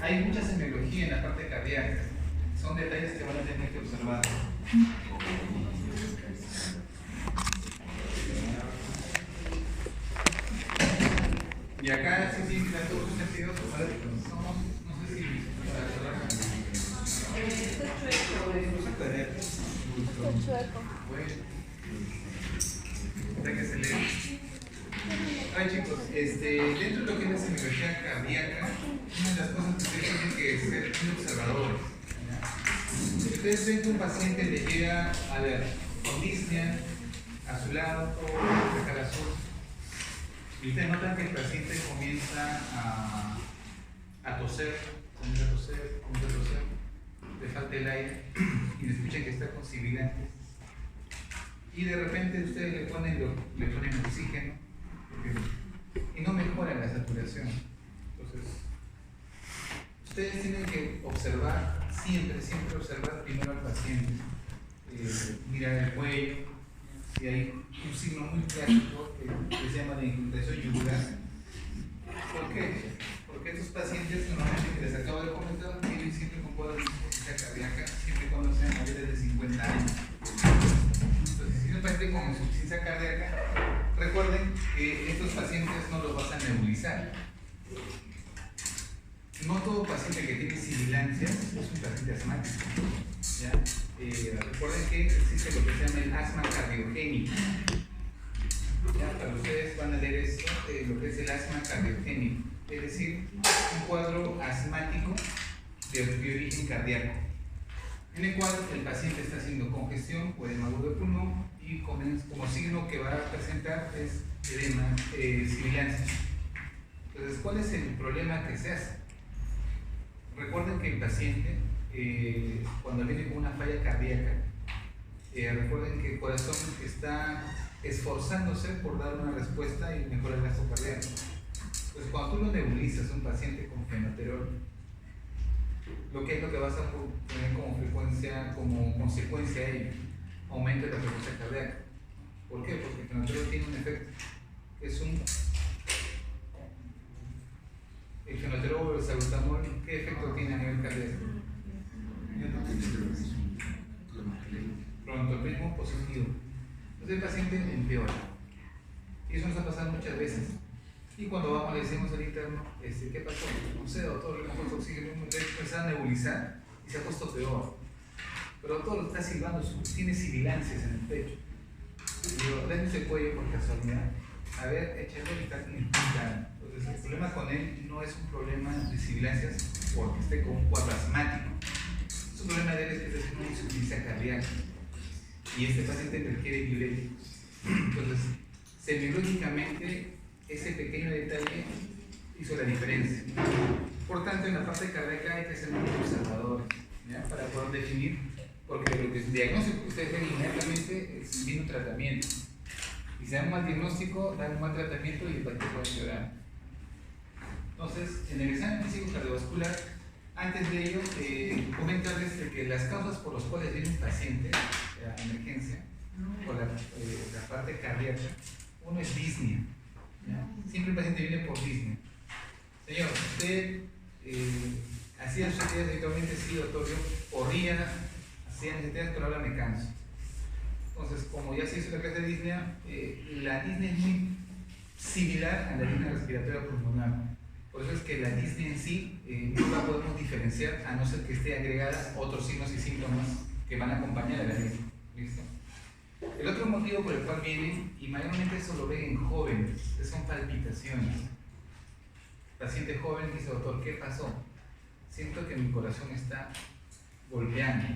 hay mucha semiología en la parte cardíaca. Son detalles que van a tener que observar. Y acá sí tienen que dar todos sus sentidos, no sé si... Está chueco. Bueno, que se lee. Ay, chicos, dentro de lo que es la semiología cardíaca, una de las cosas que ustedes tienen que ser muy observadores. Si ustedes ven que un paciente le llega a ver con disnea a su lado, todo de cara azul, y ustedes notan que el paciente comienza a toser, comienza a toser, le falta el aire y le escuchan que está con sibilantes. Y de repente ustedes le ponen oxígeno y no mejoran la saturación. Entonces, ustedes tienen que observar, siempre observar primero al paciente. Mirar el cuello, si hay un signo muy clásico que se llama de infiltración yugular. ¿Por qué? Porque estos pacientes, normalmente que les acabo de comentar, vienen siempre con cuadros de insuficiencia cardíaca, siempre y cuando sean mayores de 50 años. Entonces, si un paciente con insuficiencia cardíaca, recuerden que estos pacientes no los vas a nebulizar. No todo paciente que tiene sibilancias es un paciente asmático. ¿Ya? Recuerden que existe lo que se llama el asma cardiogénico. ¿Ya? Para ustedes van a leer esto, lo que es el asma cardiogénico, es decir, un cuadro asmático de origen cardíaco, en el cual el paciente está haciendo congestión o edema agudo de pulmón y como signo que va a presentar es edema, sibilancias. Entonces, ¿cuál es el problema que se hace? Recuerden que el paciente, cuando viene con una falla cardíaca, recuerden que el corazón está esforzándose por dar una respuesta y mejorar el gasto cardíaco. Pues cuando tú lo nebulizas a un paciente con fenoterol, lo que es lo que vas a poner como frecuencia, como consecuencia a ello, aumento de la frecuencia cardíaca. ¿Por qué? Porque el fenoterol tiene un efecto, que es el fenoterol o el salbutamol, ¿qué efecto tiene a nivel cardíaco? Prontopismo positivo. Entonces el paciente empeora. Y eso nos ha pasado muchas veces. Y cuando vamos le decimos al interno, ¿qué pasó? No sé, doctor, le hemos puesto oxígeno, le empezado a nebulizar y se ha puesto peor. Pero todo lo está silbando, tiene sibilancias en el pecho. Y digo, denme ese cuello por casualidad. A ver, échalo y está inspirado. Entonces, el problema con él no es un problema de sibilancias porque esté con un cuadro asmático. Es un problema de él es que está haciendo una insuficiencia cardíaca. Y este paciente requiere diuréticos. Entonces, semiológicamente, ese pequeño detalle hizo la diferencia. Por tanto, en la parte cardíaca hay que ser muy observadores, ¿ya? Para poder definir, porque lo que es el diagnóstico que ustedes ven inmediatamente es viene un tratamiento. Y si dan un mal diagnóstico, dan un mal tratamiento y el paciente puede empeorar. Entonces, en el examen físico cardiovascular, antes de ello, comentarles que las causas por las cuales viene un paciente a emergencia, por la parte cardíaca, uno es disnea. ¿Ya? Siempre el paciente viene por disnea. Señor, usted hacía sus actividades habitualmente, sí, doctor, yo corría, hacía mis actividades, pero ahora me canso. Entonces, como ya se hizo la clase de disnea, la disnea es muy similar a la disnea respiratoria pulmonar. Por eso es que la disnea en sí no la podemos diferenciar a no ser que esté agregada otros signos y síntomas que van a acompañar a la disnea. ¿Listo? El otro motivo por el cual viene, y mayormente eso lo ven en jóvenes, son palpitaciones. Paciente joven dice, doctor, ¿qué pasó? Siento que mi corazón está golpeando.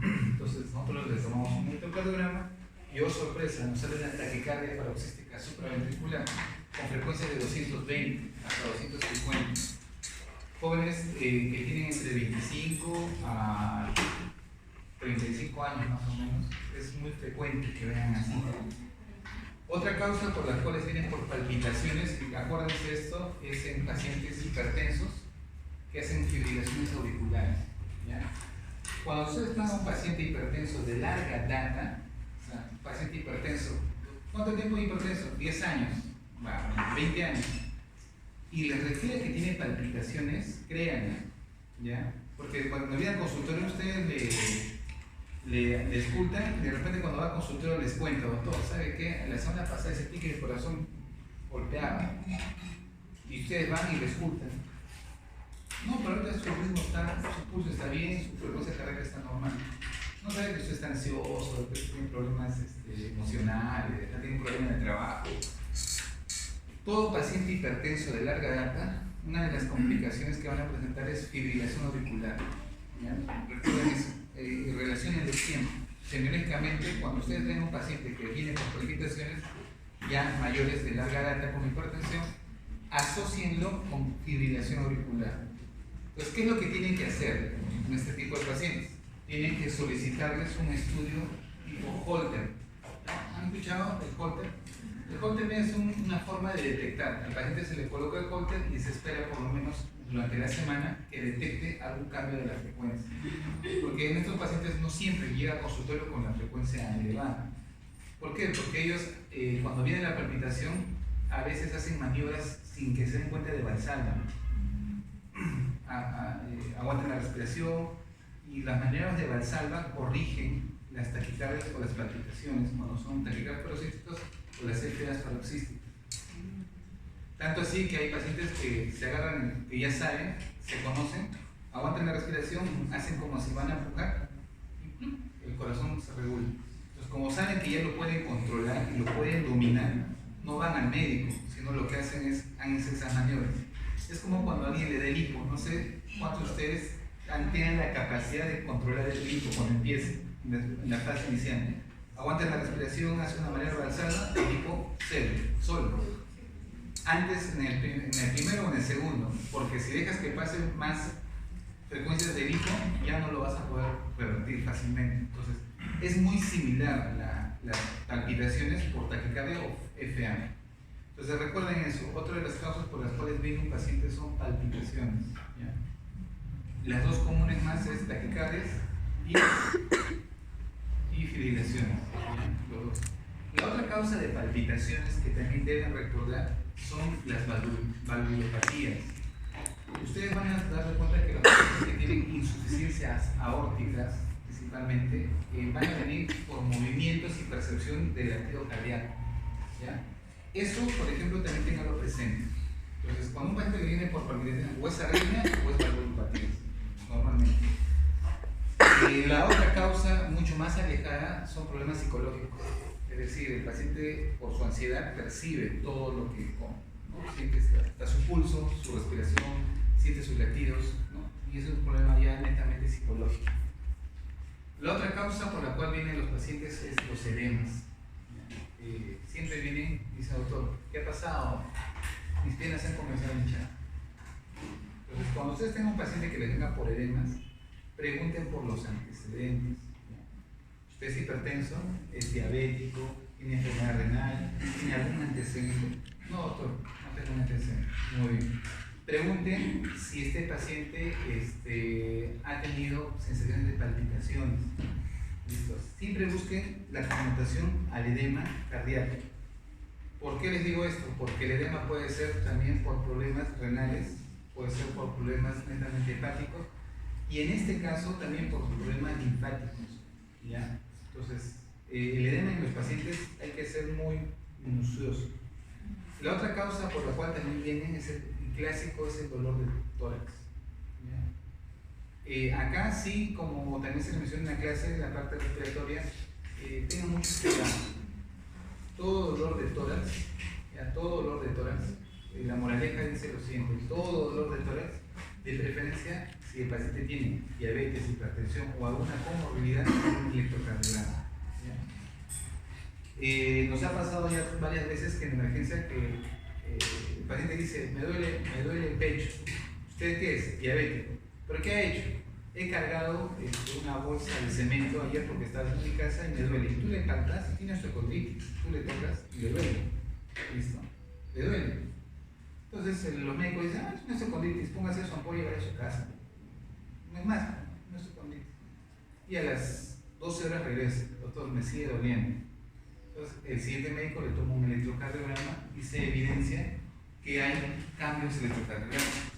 Entonces nosotros le tomamos un electrocardiograma y, oh sorpresa, nos sale una taquicardia paroxística supraventricular con frecuencia de 220 hasta 250. Jóvenes que tienen entre 25 a 35 años más o menos, es muy frecuente que vean así. Otra causa por las cuales vienen por palpitaciones, acuérdense esto, es en pacientes hipertensos que hacen fibrilaciones auriculares. ¿Ya? Cuando ustedes están a un paciente hipertenso de larga data, o sea, un paciente hipertenso, ¿cuánto tiempo de hipertenso? 10 años, 20 años, y les refiere que tiene palpitaciones, créanme, ¿ya? Porque cuando viene al consultorio ustedes le escultan y de repente cuando va al consultorio les cuenta, doctor, ¿sabe qué? La semana pasada ese pique de corazón golpeaba y ustedes van y le escultan. No, pero ahorita su ritmo está, su pulso está bien, su frecuencia cardíaca está normal. No sabe que usted está ansioso, que tiene problemas emocionales, que tiene problemas de trabajo. Todo paciente hipertenso de larga data, una de las complicaciones que van a presentar es fibrilación auricular. Recuerden eso, y relacionen el tiempo. Semiológicamente, cuando ustedes ven un paciente que viene con palpitaciones ya mayores de larga data con hipertensión, asócienlo con fibrilación auricular. Entonces, ¿qué es lo que tienen que hacer en este tipo de pacientes? Tienen que solicitarles un estudio tipo Holter. ¿Han escuchado el Holter? El Holter es una forma de detectar. Al paciente se le coloca el Holter y se espera por lo menos durante la semana que detecte algún cambio de la frecuencia. Porque en estos pacientes no siempre llega al consultorio con la frecuencia elevada. ¿Por qué? Porque ellos, cuando viene la palpitación, a veces hacen maniobras sin que se den cuenta de Valsalva. Aguantan la respiración y las maniobras de Valsalva corrigen las taquicardias o las palpitaciones cuando son taquicardias paroxísticas o las FAs paroxísticas. Tanto así que hay pacientes que se agarran, que ya saben, se conocen, aguantan la respiración, hacen como si van a empujar y el corazón se regula. Entonces, como saben que ya lo pueden controlar y lo pueden dominar, no van al médico, sino lo que hacen es esas maniobras. Es como cuando alguien le da el hipo, no sé cuántos de ustedes tienen la capacidad de controlar el hipo cuando empieza, en la fase inicial. Aguantan la respiración, hacen una manera Valsalva, el hipo cero, solo. Antes en el primero o en el segundo, porque si dejas que pasen más frecuencias de hipo, ya no lo vas a poder revertir fácilmente. Entonces, es muy similar las palpitaciones por taquicardia o FA. Entonces recuerden eso, otra de las causas por las cuales viene un paciente son palpitaciones. ¿Ya? Las dos comunes más es taquicardias y fibrilaciones. La otra causa de palpitaciones que también deben recordar son las valvulopatías. Ustedes van a darse cuenta que los pacientes que tienen insuficiencias aórticas, principalmente, van a venir por movimientos y percepción del latido cardíaco. ¿Ya? Eso, por ejemplo, también tenganlo presente. Entonces, cuando un paciente que viene por palpitación, o es arritmia o es valvulopatías, normalmente. La otra causa, mucho más alejada, son problemas psicológicos. Es decir, el paciente, por su ansiedad, percibe todo lo que come, ¿no? Siente hasta su pulso, su respiración, siente sus latidos, ¿no? Y eso es un problema ya netamente psicológico. La otra causa por la cual vienen los pacientes es los edemas. Siempre vienen y dicen, doctor, ¿qué ha pasado? Mis piernas se han comenzado a hinchar. Entonces, cuando ustedes tengan un paciente que les venga por edemas, pregunten por los antecedentes. Usted es hipertenso, es diabético, tiene enfermedad renal, tiene algún antecedente. No, doctor, no tengo un antecedente. Muy bien. Pregunten si este paciente ha tenido sensaciones de palpitaciones. ¿Listo? Siempre busquen la connotación al edema cardíaco. ¿Por qué les digo esto? Porque el edema puede ser también por problemas renales, puede ser por problemas netamente hepáticos y en este caso también por problemas linfáticos. ¿Ya? Entonces, el edema en los pacientes hay que ser muy minucioso. La otra causa por la cual también vienen es el clásico, es el dolor de tórax. Acá sí, como también se menciona en la clase, la parte respiratoria, tengan mucho cuidado. Todo dolor de tórax, todo dolor de tórax, la moraleja dice lo siguiente: todo dolor de tórax, de preferencia, si el paciente tiene diabetes, hipertensión o alguna comorbilidad, un electrocardiograma. Nos ha pasado ya varias veces que en emergencia que el paciente dice, me duele el pecho. ¿Usted qué es? Diabético. ¿Pero qué ha hecho? He cargado una bolsa de cemento ayer porque estaba en mi casa y me duele. Y tú le palpas y tiene osteochondritis. Tú le tocas y le duele. ¿Listo? Le duele. Entonces los médicos dicen, es una osteochondritis, póngase su ampolla y vaya a su casa. No es más, no es osteochondritis. Y a las 12 horas regresa, doctor, me sigue doliendo. Entonces el siguiente médico le toma un electrocardiograma y se evidencia que hay cambios electrocardiográficos.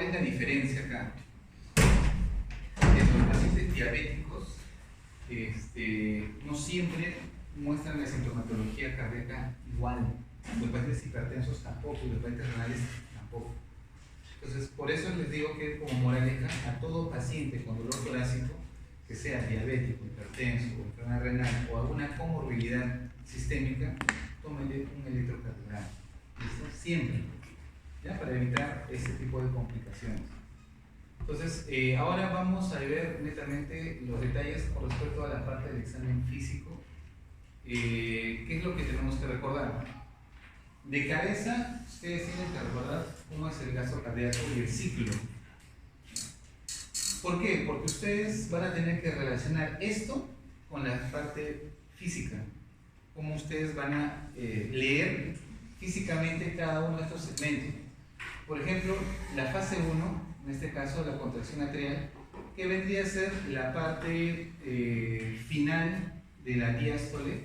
¿Cuál es la diferencia acá? Que los pacientes diabéticos no siempre muestran la sintomatología cardíaca igual. Los pacientes hipertensos tampoco, y los pacientes renales tampoco. Entonces, por eso les digo que como moraleja, a todo paciente con dolor torácico, que sea diabético, hipertenso, o enfermedad renal o alguna comorbilidad sistémica, tómenle un electrocardiograma. ¿Listo? Siempre. ¿Ya? Para evitar este tipo de complicaciones. Entonces, ahora vamos a ver netamente los detalles con respecto a la parte del examen físico. ¿Qué es lo que tenemos que recordar? De cabeza, ustedes tienen que recordar cómo es el gasto cardíaco y el ciclo. ¿Por qué? Porque ustedes van a tener que relacionar esto con la parte física. Cómo ustedes van a leer físicamente cada uno de estos segmentos. Por ejemplo, la fase 1, en este caso la contracción atrial, que vendría a ser la parte final de la diástole.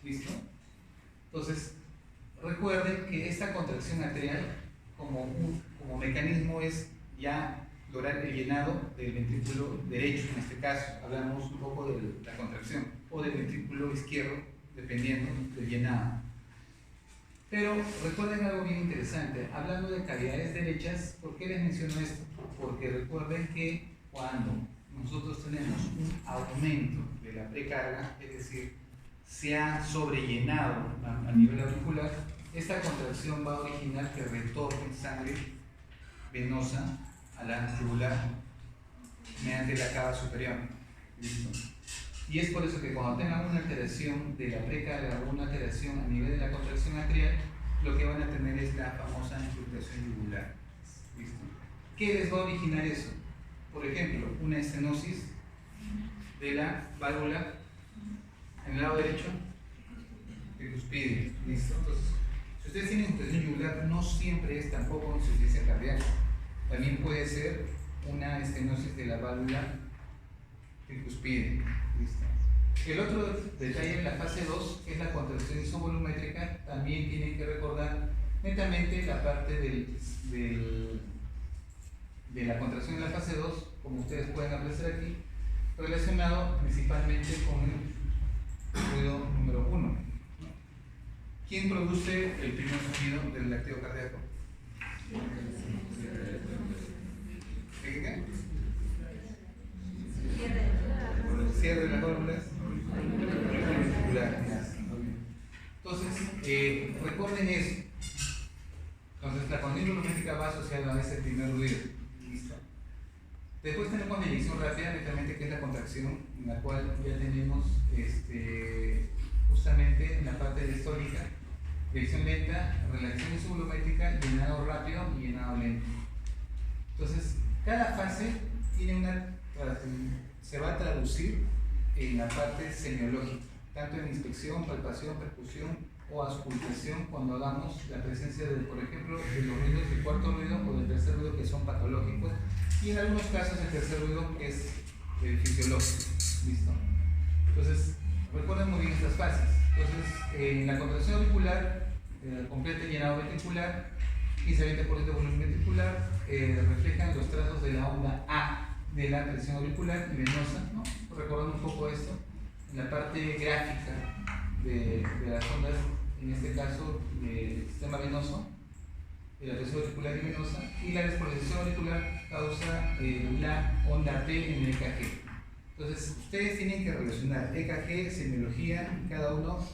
¿Listo? Entonces, recuerden que esta contracción atrial como mecanismo es ya lograr el llenado del ventrículo derecho. En este caso hablamos un poco de la contracción, o del ventrículo izquierdo, dependiendo del llenado. Pero recuerden algo bien interesante, hablando de cavidades derechas. ¿Por qué les menciono esto? Porque recuerden que cuando nosotros tenemos un aumento de la precarga, es decir, se ha sobrellenado a nivel auricular, esta contracción va a originar que retorne sangre venosa a la jugular mediante la cava superior. ¿Listo? Y es por eso que cuando tengan una alteración de la precarga o una alteración a nivel de la contracción atrial, lo que van a tener es la famosa infiltración yugular. ¿Listo? ¿Qué les va a originar eso? Por ejemplo, una estenosis de la válvula en el lado derecho de cuspide. ¿Listo? Entonces, si ustedes tienen infiltración yugular, no siempre es tampoco insuficiencia cardíaca. También puede ser una estenosis de la válvula tricuspide. ¿Listo? El otro detalle en la fase 2, que es la contracción isovolumétrica, también tienen que recordar netamente la parte de la contracción en la fase 2, como ustedes pueden apreciar aquí, relacionado principalmente con el ruido número 1. ¿Quién produce el primer sonido del latido cardíaco? ¿Qué? Cierre de las válvulas ventriculares. Entonces, recuerden eso. Entonces, la condición volumétrica va asociada a ese primer ruido. ¿Listo? Después tenemos la eyección rápida, netamente, que es la contracción, en la cual ya tenemos justamente en la parte diastólica, eyección lenta, relajación isovolumétrica, llenado rápido y llenado lento. Entonces, cada fase tiene se va a traducir en la parte semiológica, tanto en inspección, palpación, percusión o auscultación, cuando hagamos la presencia de, por ejemplo, de los ruidos del cuarto ruido o del tercer ruido, que son patológicos, y en algunos casos el tercer ruido, que es fisiológico. ¿Listo? Entonces, recuerden muy bien estas fases. Entonces, en la contracción auricular, completa y llenado ventricular, 15-20% de volumen ventricular, reflejan los trazos de la onda A de la presión auricular y venosa, ¿no? Recordando un poco esto, en la parte gráfica de las ondas, en este caso del sistema venoso, de la presión auricular y venosa, y la despolarización auricular causa la onda P en el EKG. Entonces, ustedes tienen que relacionar EKG, semiología, cada uno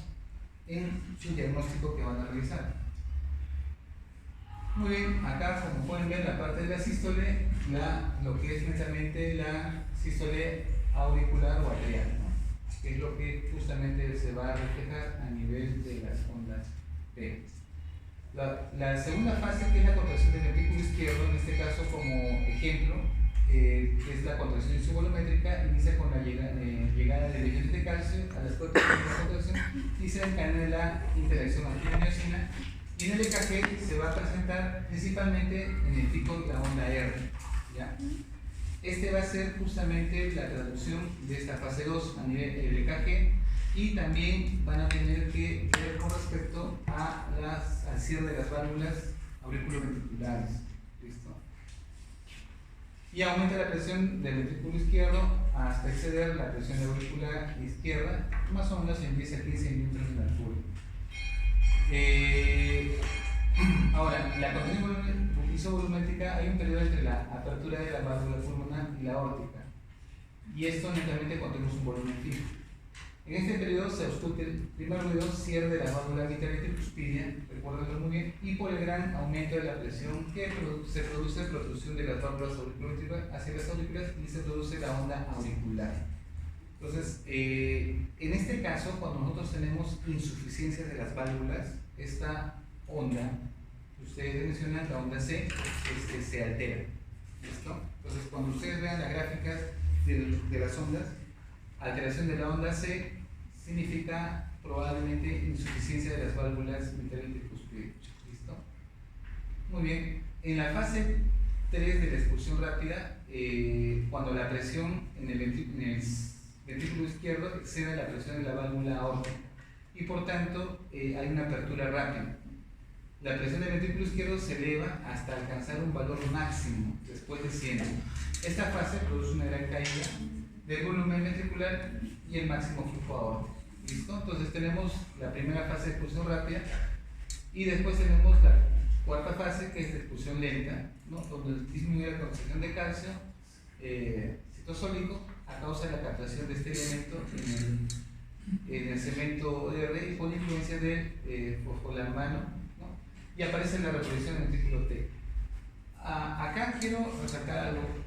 en su diagnóstico que van a realizar. Muy bien, acá como pueden ver la parte de la sístole, lo que es netamente la sístole auricular o atrial, ¿no? Que es lo que justamente se va a reflejar a nivel de las ondas P. La segunda fase, que es la contracción del ventrículo izquierdo, en este caso como ejemplo, que es la contracción isovolumétrica, inicia con la llegada de iones de calcio a las puertas de la contracción y se encadena la interacción angiotensina. Y en el EKG se va a presentar principalmente en el pico de la onda R. ¿Ya? Este va a ser justamente la traducción de esta fase 2 a nivel del EKG, y también van a tener que ver con respecto al cierre de las válvulas auriculoventriculares. ¿Listo? y aumenta la presión del ventrículo izquierdo hasta exceder la presión auricular izquierda, más o menos en 10 a 15 milímetros de altura. Ahora, la contracción isovolumétrica, hay un periodo entre la apertura de la válvula pulmonar y la aórtica, y esto netamente cuando tenemos un volumen fijo. En este periodo se ausculta el primer ruido, cierre de la válvula mitral cuspidia, recuérdenlo muy bien, y por el gran aumento de la presión que se produce producción de las válvulas auriculares hacia las auriculares y se produce la onda auricular. Entonces, en este caso, cuando nosotros tenemos insuficiencia de las válvulas, esta onda, ustedes mencionan la onda C, se altera. ¿Listo? Entonces, cuando ustedes vean las gráficas de las ondas, alteración de la onda C significa probablemente insuficiencia de las válvulas mitral y tricuspide. ¿Listo? Muy bien. En la fase 3 de la expulsión rápida, cuando la presión en el ventrículo izquierdo excede la presión de la válvula aórtica y por tanto hay una apertura rápida. La presión del ventrículo izquierdo se eleva hasta alcanzar un valor máximo, después desciende. Esta fase produce una gran caída del volumen ventricular y el máximo flujo aórtico. ¿Listo? Entonces tenemos la primera fase de expulsión rápida y después tenemos la cuarta fase, que es de expulsión lenta, ¿no? Donde disminuye la concentración de calcio citosólico a causa de la captación de este elemento en el segmento R y por influencia del fosfolambano, ¿no? Y aparece la reproducción del ventrículo T. Acá quiero resaltar algo.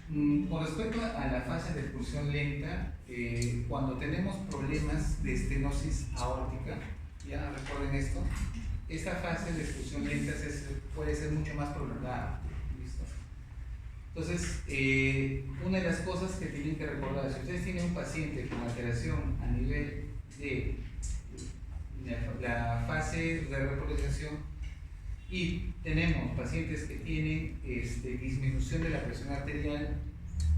Con respecto a la fase de expulsión lenta, cuando tenemos problemas de estenosis aórtica, ya recuerden esto, esta fase de expulsión lenta puede ser mucho más prolongada. ¿Listo? Entonces, una de las cosas que tienen que recordar, si ustedes tienen un paciente con alteración a nivel de la fase de repolarización y tenemos pacientes que tienen disminución de la presión arterial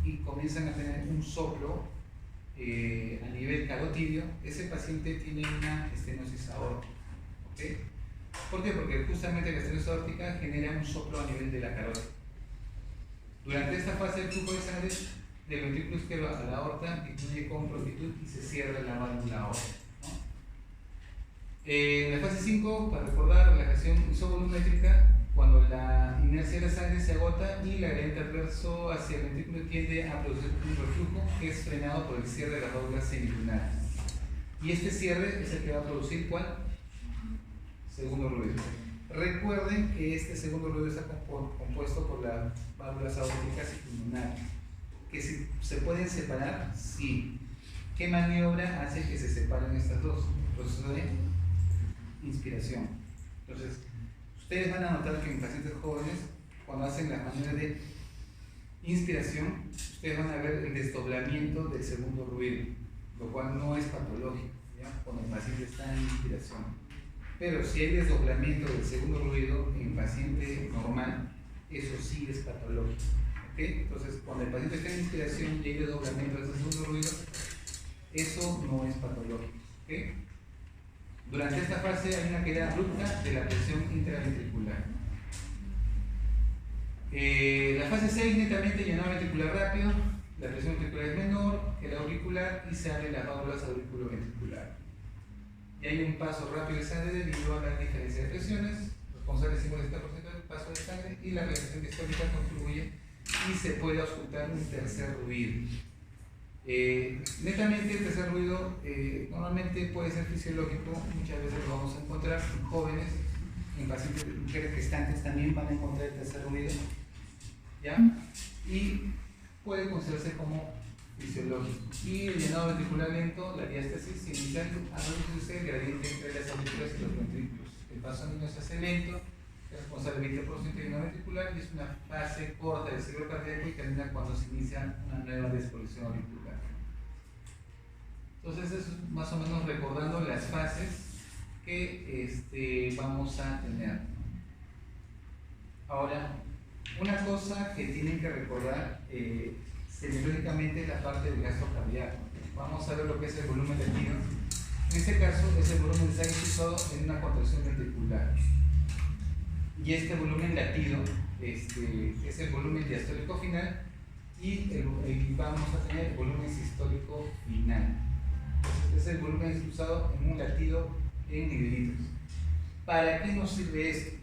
y comienzan a tener un soplo a nivel carotidio, ese paciente tiene una estenosis aórtica. ¿Okay? ¿Por qué? Porque justamente la estenosis aórtica genera un soplo a nivel de la carótida. Durante esta fase del flujo de sangre del ventrículo izquierdo a la aorta disminuye con prontitud y se cierra la válvula aórtica. En la fase 5, para recordar, relajación isovolumétrica, cuando la inercia de la sangre se agota y el gradiente adverso hacia el ventrículo tiende a producir un reflujo que es frenado por el cierre de las válvulas semilunares. Y este cierre es el que va a producir ¿cuál? Segundo ruido. Recuerden que este segundo ruido está compuesto por las válvulas aórticas y pulmonares. ¿Que si se pueden separar? Sí. ¿Qué maniobra hace que se separen estas dos? Proceso de inspiración. Entonces, ustedes van a notar que en pacientes jóvenes, cuando hacen las maniobras de inspiración, ustedes van a ver el desdoblamiento del segundo ruido, lo cual no es patológico, ¿ya? Cuando el paciente está en inspiración. Pero si hay desdoblamiento del segundo ruido en paciente normal, eso sí es patológico. ¿Okay? Entonces, cuando el paciente está en inspiración y hay desdoblamiento de ese segundo ruido, eso no es patológico. ¿Okay? Durante esta fase hay una caída abrupta de la presión intraventricular. La fase 6 netamente llenado ventricular rápido, la presión ventricular es menor que la auricular y se abren las válvulas auriculoventriculares. Y hay un paso rápido de sangre debido a la diferencia de presiones, responsable del 50% del paso de sangre, y la relajación distónica contribuye y se puede auscultar un tercer ruido. Netamente el tercer ruido normalmente puede ser fisiológico, muchas veces lo vamos a encontrar en jóvenes, en pacientes de mujeres gestantes también van a encontrar el tercer ruido, ¿ya? Y puede considerarse como fisiológico. Y el llenado ventricular lento, la diástasis inicial, a reducirse el gradiente entre las auriculares y los ventrículos. El paso sanguíneo se hace lento, es responsable del 20% de llenado ventricular y es una fase corta del ciclo cardíaco y termina cuando se inicia una nueva desconexión auricular. Entonces, eso es más o menos recordando las fases que vamos a tener. Ahora, una cosa que tienen que recordar semiológicamente es la parte del gasto cardíaco. Vamos a ver lo que es el volumen latido. En este caso, es el volumen de sangre situado en una contracción ventricular. y este volumen latido es el volumen diastólico final y vamos a tener el volumen sistólico final. Entonces, es el volumen usado en un latido en mililitros. ¿Para qué nos sirve esto?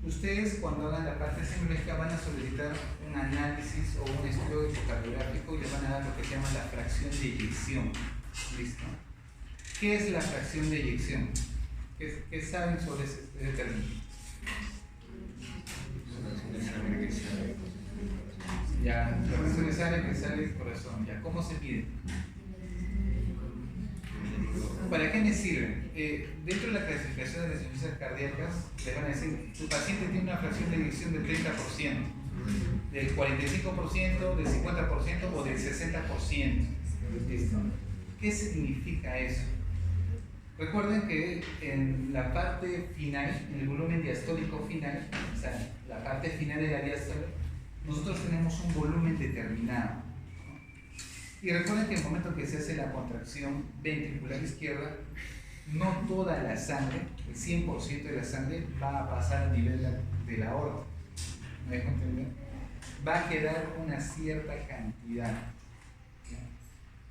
Ustedes cuando hagan la parte semiológica van a solicitar un análisis o un estudio ecocardiográfico y les van a dar lo que se llama la fracción de eyección. ¿Listo? ¿Qué es la fracción de eyección? ¿Qué saben sobre ese término? Ya, la fracción de sangre que sale del corazón. Ya, ¿cómo se mide? ¿Para qué me sirven? Dentro de la clasificación de las insuficiencias cardíacas, les van a decir, tu paciente tiene una fracción de eyección del 30%, del 45%, del 50% o del 60%. ¿Listo? ¿Qué significa eso? Recuerden que en la parte final, en el volumen diastólico final, o sea, la parte final de la diástole, nosotros tenemos un volumen determinado. Y recuerden que en el momento que se hace la contracción ventricular izquierda, no toda la sangre, el 100% de la sangre, va a pasar a nivel de la aorta. ¿Me dejo entender? Va a quedar una cierta cantidad.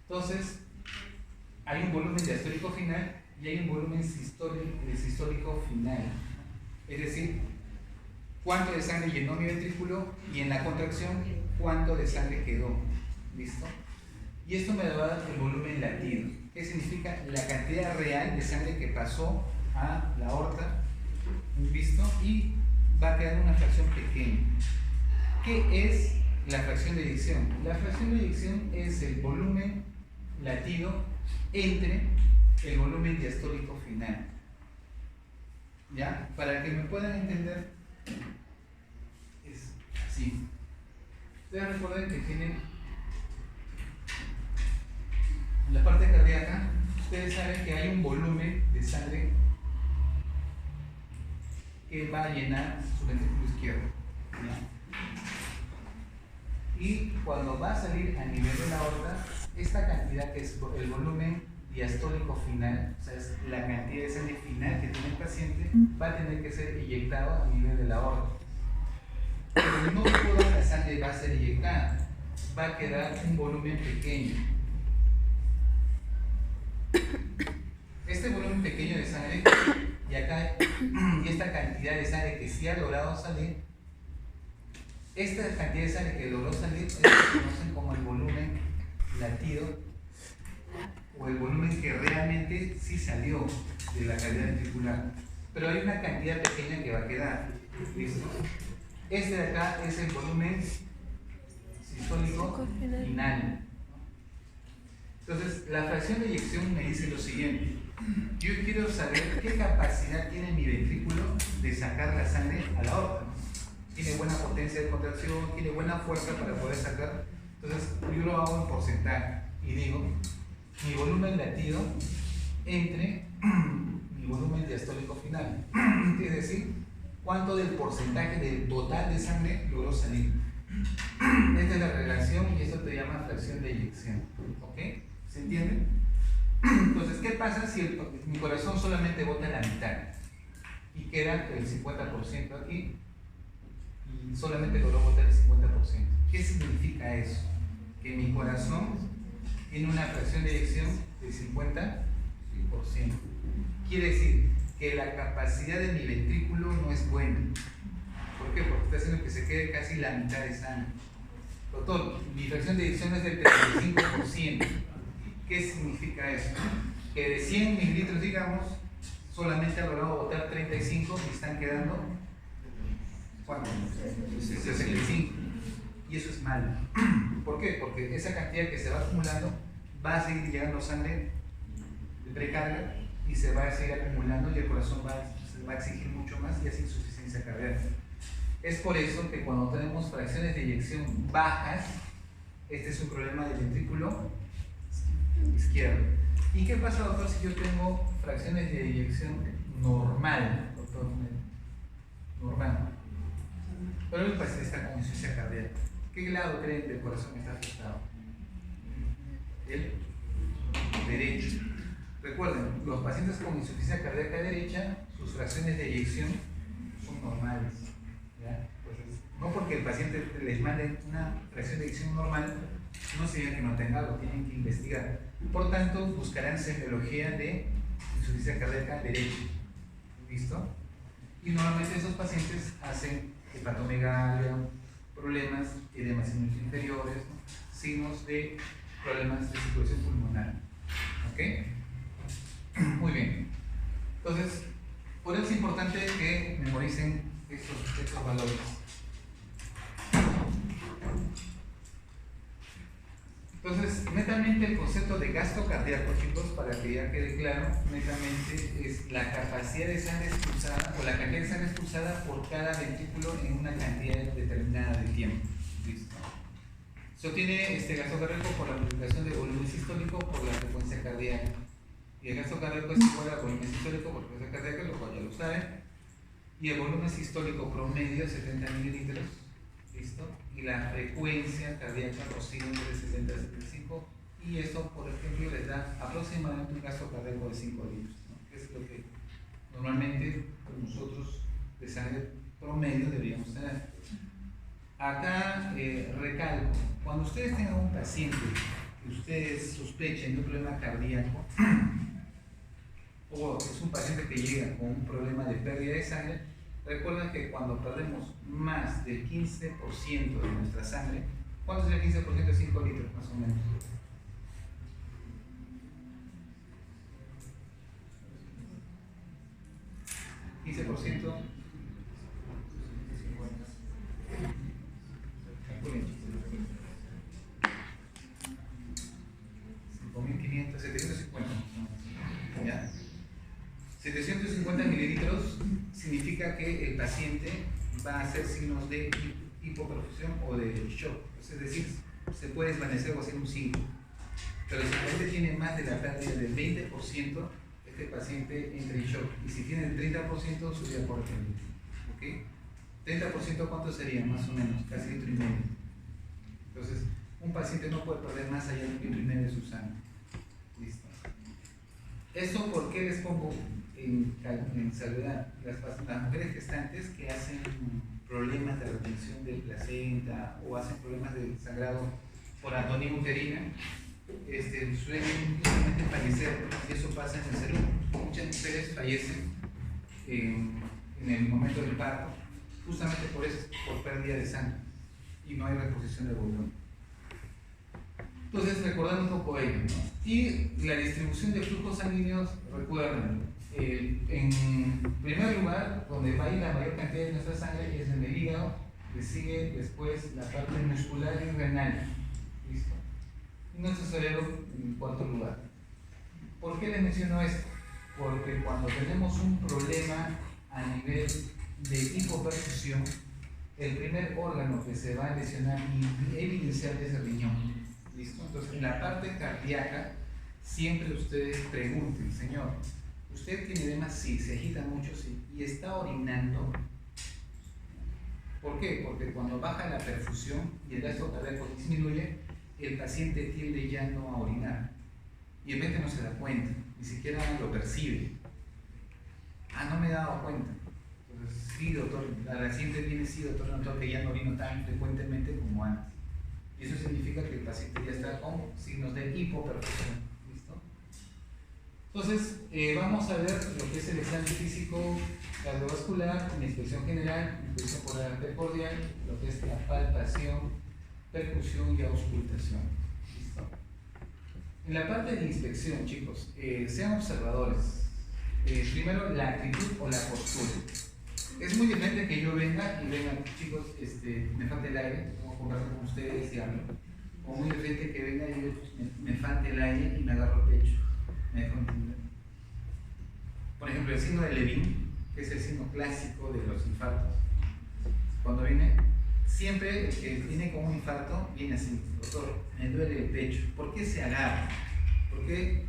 Entonces, hay un volumen diastólico final y hay un volumen sistólico final. Es decir, cuánto de sangre llenó mi ventrículo y en la contracción, cuánto de sangre quedó. ¿Listo? Y esto me va a dar el volumen latido. ¿Qué significa? La cantidad real de sangre que pasó a la aorta, ¿listo? Y va a quedar una fracción pequeña. ¿Qué es la fracción de eyección? La fracción de eyección es el volumen latido entre el volumen diastólico final. ¿Ya? Para que me puedan entender, es así. Ustedes recuerden que tienen en la parte cardíaca, ustedes saben que hay un volumen de sangre que va a llenar su ventrículo izquierdo. ¿Ya? Y cuando va a salir a nivel de la aorta, esta cantidad que es el volumen diastólico final, o sea, es la cantidad de sangre final que tiene el paciente, va a tener que ser inyectado a nivel de la aorta. Pero no toda la sangre va a ser inyectada, va a quedar un volumen pequeño. Este volumen pequeño de sangre y acá y esta cantidad de sangre que sí ha logrado salir, esta cantidad de sangre que logró salir se conocen como el volumen latido o el volumen que realmente sí salió de la cavidad ventricular, pero hay una cantidad pequeña que va a quedar. ¿Listo? Este de acá es el volumen sistólico final. Entonces, la fracción de eyección me dice lo siguiente: yo quiero saber qué capacidad tiene mi ventrículo de sacar la sangre a la aorta. Tiene buena potencia de contracción, tiene buena fuerza para poder sacar. Entonces, yo lo hago en porcentaje y digo mi volumen latido entre mi volumen diastólico final. Es decir, cuánto del porcentaje del total de sangre logró salir. Esta es la relación y esto te llama fracción de eyección. ¿Ok? ¿Se entiende? Entonces, ¿qué pasa si mi corazón solamente bota la mitad y queda el 50% aquí y solamente logró botar el 50%? ¿Qué significa eso? Que mi corazón tiene una fracción de eyección del 50%. Quiere decir que la capacidad de mi ventrículo no es buena. ¿Por qué? Porque está haciendo que se quede casi la mitad de sangre. Doctor, mi fracción de eyección es del 35%. ¿Qué significa eso? Que de 100 mililitros, digamos, solamente ha logrado botar 35 y están quedando ¿cuánto? 65. Y eso es malo. ¿Por qué? Porque esa cantidad que se va acumulando va a seguir llegando sangre de precarga y se va a seguir acumulando y el corazón se va a exigir mucho más y hace insuficiencia cardíaca. Es por eso que cuando tenemos fracciones de eyección bajas, este es un problema del ventrículo izquierdo. ¿Y qué pasa, doctor, si yo tengo fracciones de eyección normal? Doctor, normal. Pero el paciente está con insuficiencia cardíaca. ¿Qué lado creen del corazón que está afectado? El derecho. Recuerden, los pacientes con insuficiencia cardíaca derecha, sus fracciones de eyección son normales. paciente les mande una fracción de eyección normal no significa que no tenga algo, tienen que investigar. Por tanto, buscarán semiología de insuficiencia cardíaca derecha. ¿Listo? Y normalmente esos pacientes hacen hepatomegalia, problemas de edemas inferiores, ¿no? Signos de problemas de circulación pulmonar. ¿Ok? Muy bien. Entonces, por eso es importante que memoricen estos valores. Entonces, netamente el concepto de gasto cardíaco, chicos, para que ya quede claro, netamente es la capacidad de sangre expulsada o la cantidad de sangre expulsada por cada ventrículo en una cantidad determinada de tiempo. ¿Listo? Se obtiene este gasto cardíaco por la multiplicación del volumen sistólico por la frecuencia cardíaca. Y el gasto cardíaco es igual al volumen sistólico por frecuencia cardíaca, lo cual ya lo saben. Y el volumen sistólico promedio, 70 mililitros. ¿Listo? Y la frecuencia cardíaca oscila entre 70 y 75, y esto, por ejemplo, les da aproximadamente un gasto cardíaco de 5 litros, ¿no? Que es lo que normalmente nosotros de sangre promedio deberíamos tener. Acá recalco, cuando ustedes tengan un paciente que ustedes sospechen de un problema cardíaco, o es un paciente que llega con un problema de pérdida de sangre, recuerden que cuando perdemos más del 15% de nuestra sangre, ¿cuánto es el 15% de 5 litros más o menos? ¿15%? Calculen. 5.500, 750. ¿Ya? 750 mililitros significa que el paciente va a hacer signos de hipoperfusión o de shock, es decir, se puede desvanecer o hacer un 5. Pero si el paciente tiene más de la pérdida del 20%, este paciente entra en shock. Y si tiene el 30%, sería por ejemplo. ¿Ok? 30% ¿cuánto sería? Más o menos, casi 1,5 litros. Entonces, un paciente no puede perder más allá de 1,5 litros de su sangre. Listo. ¿Eso por qué les pongo en salvedad? Las mujeres gestantes que hacen problemas de retención de placenta o hacen problemas de sangrado por atonía uterina, suelen justamente fallecer, y eso pasa en el cerebro. Muchas mujeres fallecen en el momento del parto justamente por eso, por pérdida de sangre, y no hay reposición de volumen. Entonces, recordando un poco ello, ¿no? Y la distribución de flujos sanguíneos, recuerden, en primer lugar, donde va a ir la mayor cantidad de nuestra sangre es en el hígado, le sigue después la parte muscular y renal. ¿Listo? Y nuestro cerebro en cuarto lugar. ¿Por qué les menciono esto? Porque cuando tenemos un problema a nivel de hipoperfusión, el primer órgano que se va a lesionar y evidenciar es el riñón. ¿Listo? Entonces, en la parte cardíaca, siempre ustedes pregunten, señor, ¿usted tiene edemas? Sí, se agita mucho, sí, y está orinando. ¿Por qué? Porque cuando baja la perfusión y el gasto cardíaco disminuye, el paciente tiende ya no a orinar. Y el paciente no se da cuenta, ni siquiera lo percibe. Ah, no me he dado cuenta. Entonces, sí, doctor, a la siguiente viene, sí, doctor, noto que ya no orino tan frecuentemente como antes. Y eso significa que el paciente ya está con signos de hipoperfusión. ¿Listo? Entonces, vamos a ver lo que es el examen físico cardiovascular, una inspección general, inspección por la arteria cordial, lo que es la palpación, percusión y auscultación. ¿Listo? En la parte de inspección, chicos, sean observadores. Primero, la actitud o la postura. Es muy diferente que yo venga y venga, chicos, me falta el aire, vamos a conversar con ustedes y hablo. O muy diferente que venga y yo me falte el aire y me agarro el pecho. ¿Me dejo entender? Por ejemplo, el signo de Levin, que es el signo clásico de los infartos. Cuando viene, siempre el que viene con un infarto viene así, doctor, me duele el pecho. ¿Por qué se agarra? ¿Por qué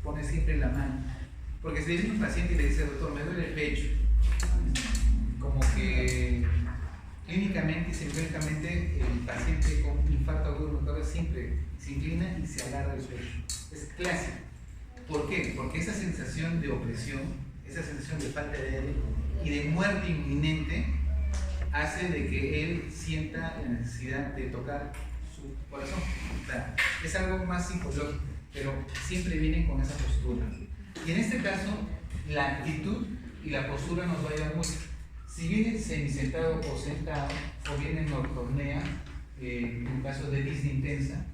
pone siempre la mano? Porque si le viene un paciente y le dice, doctor, me duele el pecho, como que clínicamente y científicamente el paciente con infarto agudo miocardio siempre se inclina y se agarra el pecho. Es clásico. ¿Por qué? Porque esa sensación de opresión, esa sensación de falta de aire y de muerte inminente hace de que él sienta la necesidad de tocar su corazón. O sea, es algo más psicológico, pero siempre vienen con esa postura. Y en este caso, la actitud y la postura nos va a ayudar mucho. Si viene semisentado o sentado, o viene nortornea, en un caso de disnea intensa,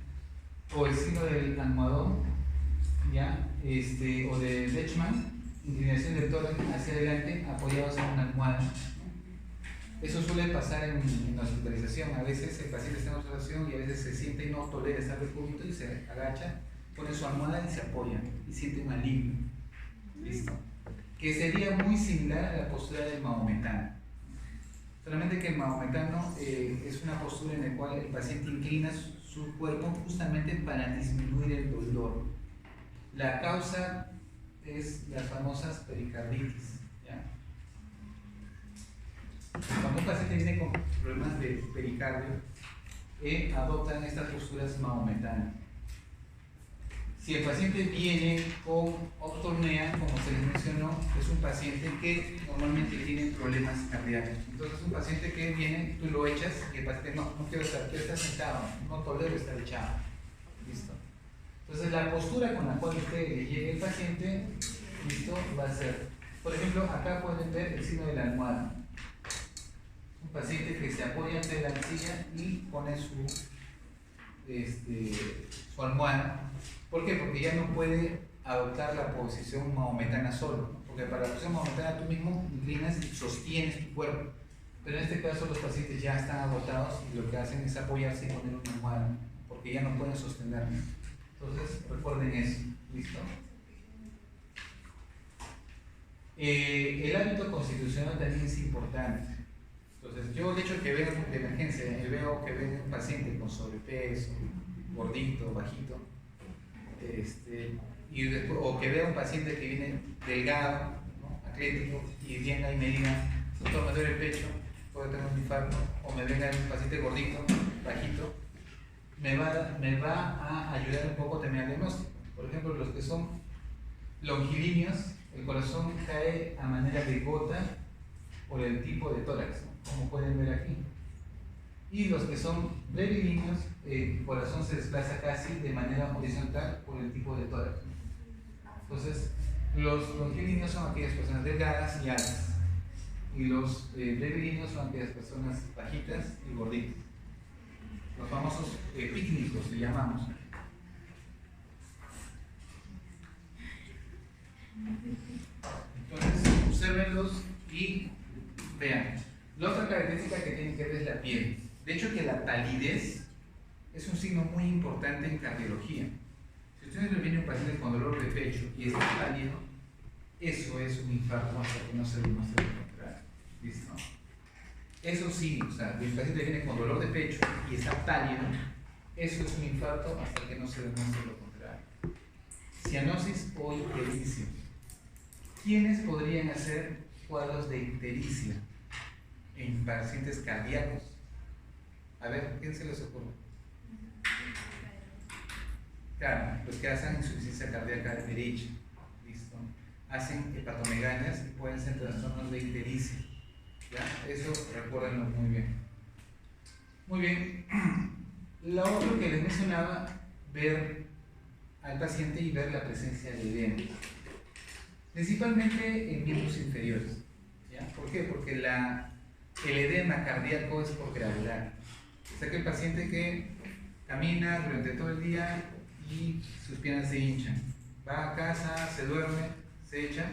o el signo del almohadón, ¿ya? O de Lechman, inclinación del tórax hacia adelante, apoyados en una almohada. Eso suele pasar en la hospitalización. A veces el paciente está en observación y a veces se siente y no tolera estar de cúbito y se agacha, pone su almohada y se apoya y siente un alivio. ¿Listo? Que sería muy similar a la postura del mahometano. Solamente que el mahometano es una postura en la cual el paciente inclina su cuerpo justamente para disminuir el dolor. La causa es las famosas pericarditis. ¿Ya? Cuando un paciente viene con problemas de pericardio, adoptan estas posturas mahometanas. Si el paciente viene con ortornea, como se les mencionó, es un paciente que normalmente tiene problemas cardíacos. Entonces es un paciente que viene, tú lo echas y el paciente no quiero estar sentado, no tolero estar echado. Listo. Entonces la postura con la cual usted le llegue el paciente, listo, va a ser, por ejemplo, acá pueden ver el signo de la almohada. Un paciente que se apoya ante la silla y pone su almohada. ¿Por qué? Porque ya no puede adoptar la posición mahometana solo, ¿no? Porque para la posición mahometana tú mismo inclinas y sostienes tu cuerpo, pero en este caso los pacientes ya están agotados y lo que hacen es apoyarse y poner una almohada, porque ya no pueden sostener. Entonces recuerden eso. ¿Listo? El hábito constitucional también es importante. Entonces yo el hecho que veo de emergencia, veo que ven un paciente con sobrepeso, gordito, bajito, y después, o que vea un paciente que viene delgado, ¿no? Atlético, y venga y me diga, doctor, me duele el pecho, puedo tener un infarto, o me venga un paciente gordito, bajito, me va a ayudar un poco también al diagnóstico. Por ejemplo, los que son longilíneos, el corazón cae a manera de gota por el tipo de tórax, ¿no? Como pueden ver aquí. Y los que son brevilíneos, el corazón se desplaza casi de manera horizontal por el tipo de tórax. Entonces, los longilíneos son aquellas personas delgadas y altas, y los brevilíneos son aquellas personas bajitas y gorditas. Los famosos pícnicos le llamamos. Entonces, obsérvenlos y vean. La otra característica que tienen que ver es la piel. De hecho, que la palidez es un signo muy importante en cardiología. Si ustedes le viene un paciente con dolor de pecho y está pálido, eso es un infarto hasta que no se demuestre lo contrario. ¿Listo? Eso sí, o sea, el paciente viene con dolor de pecho y está pálido, eso es un infarto hasta que no se demuestre lo contrario. Cianosis o ictericia. ¿Quiénes podrían hacer cuadros de ictericia en pacientes cardíacos? A ver, ¿quién se les ocurre? Claro, los que hacen insuficiencia cardíaca derecha, ¿listo? Hacen hepatomegalias y pueden ser trastornos de ictericia. ¿Ya? Eso recuérdenlo muy bien. Muy bien. Lo otro que les mencionaba, ver al paciente y ver la presencia de edema. Principalmente en miembros inferiores. ¿Ya? ¿Por qué? Porque el edema cardíaco es por gravedad. O sea que el paciente que camina durante todo el día y sus piernas se hinchan. Va a casa, se duerme, se echa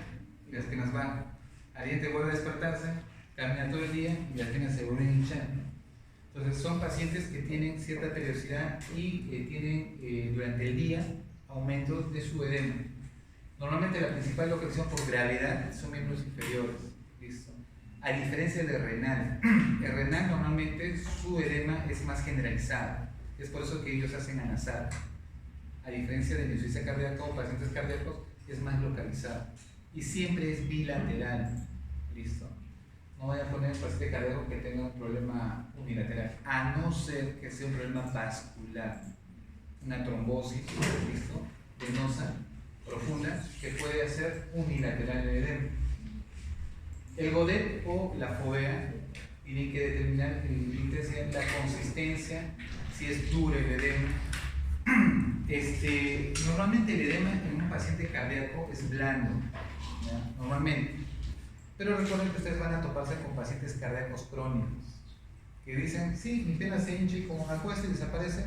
y las piernas van. Al día siguiente vuelve a despertarse, camina todo el día y las piernas se vuelven a hinchar. Entonces son pacientes que tienen cierta periodicidad y tienen durante el día aumentos de su edema. Normalmente la principal localización por gravedad son miembros inferiores. ¿Listo? A diferencia del renal. El renal normalmente su edema es más generalizado. Es por eso que ellos hacen anasar. A diferencia de la insuficiencia cardíaca o pacientes cardíacos, es más localizado. Y siempre es bilateral. ¿Listo? No vayan a poner un paciente cardíaco que tenga un problema unilateral, a no ser que sea un problema vascular, una trombosis, ¿listo? Venosa, profunda, que puede hacer unilateral el edema. El GODET o la FOBEA tienen que determinar la consistencia, si es duro el edema. Normalmente el edema en un paciente cardíaco es blando, ¿ya? Normalmente. Pero recuerden que ustedes van a toparse con pacientes cardíacos crónicos que dicen, sí, mi pena se hincha y como me acuesto y desaparece,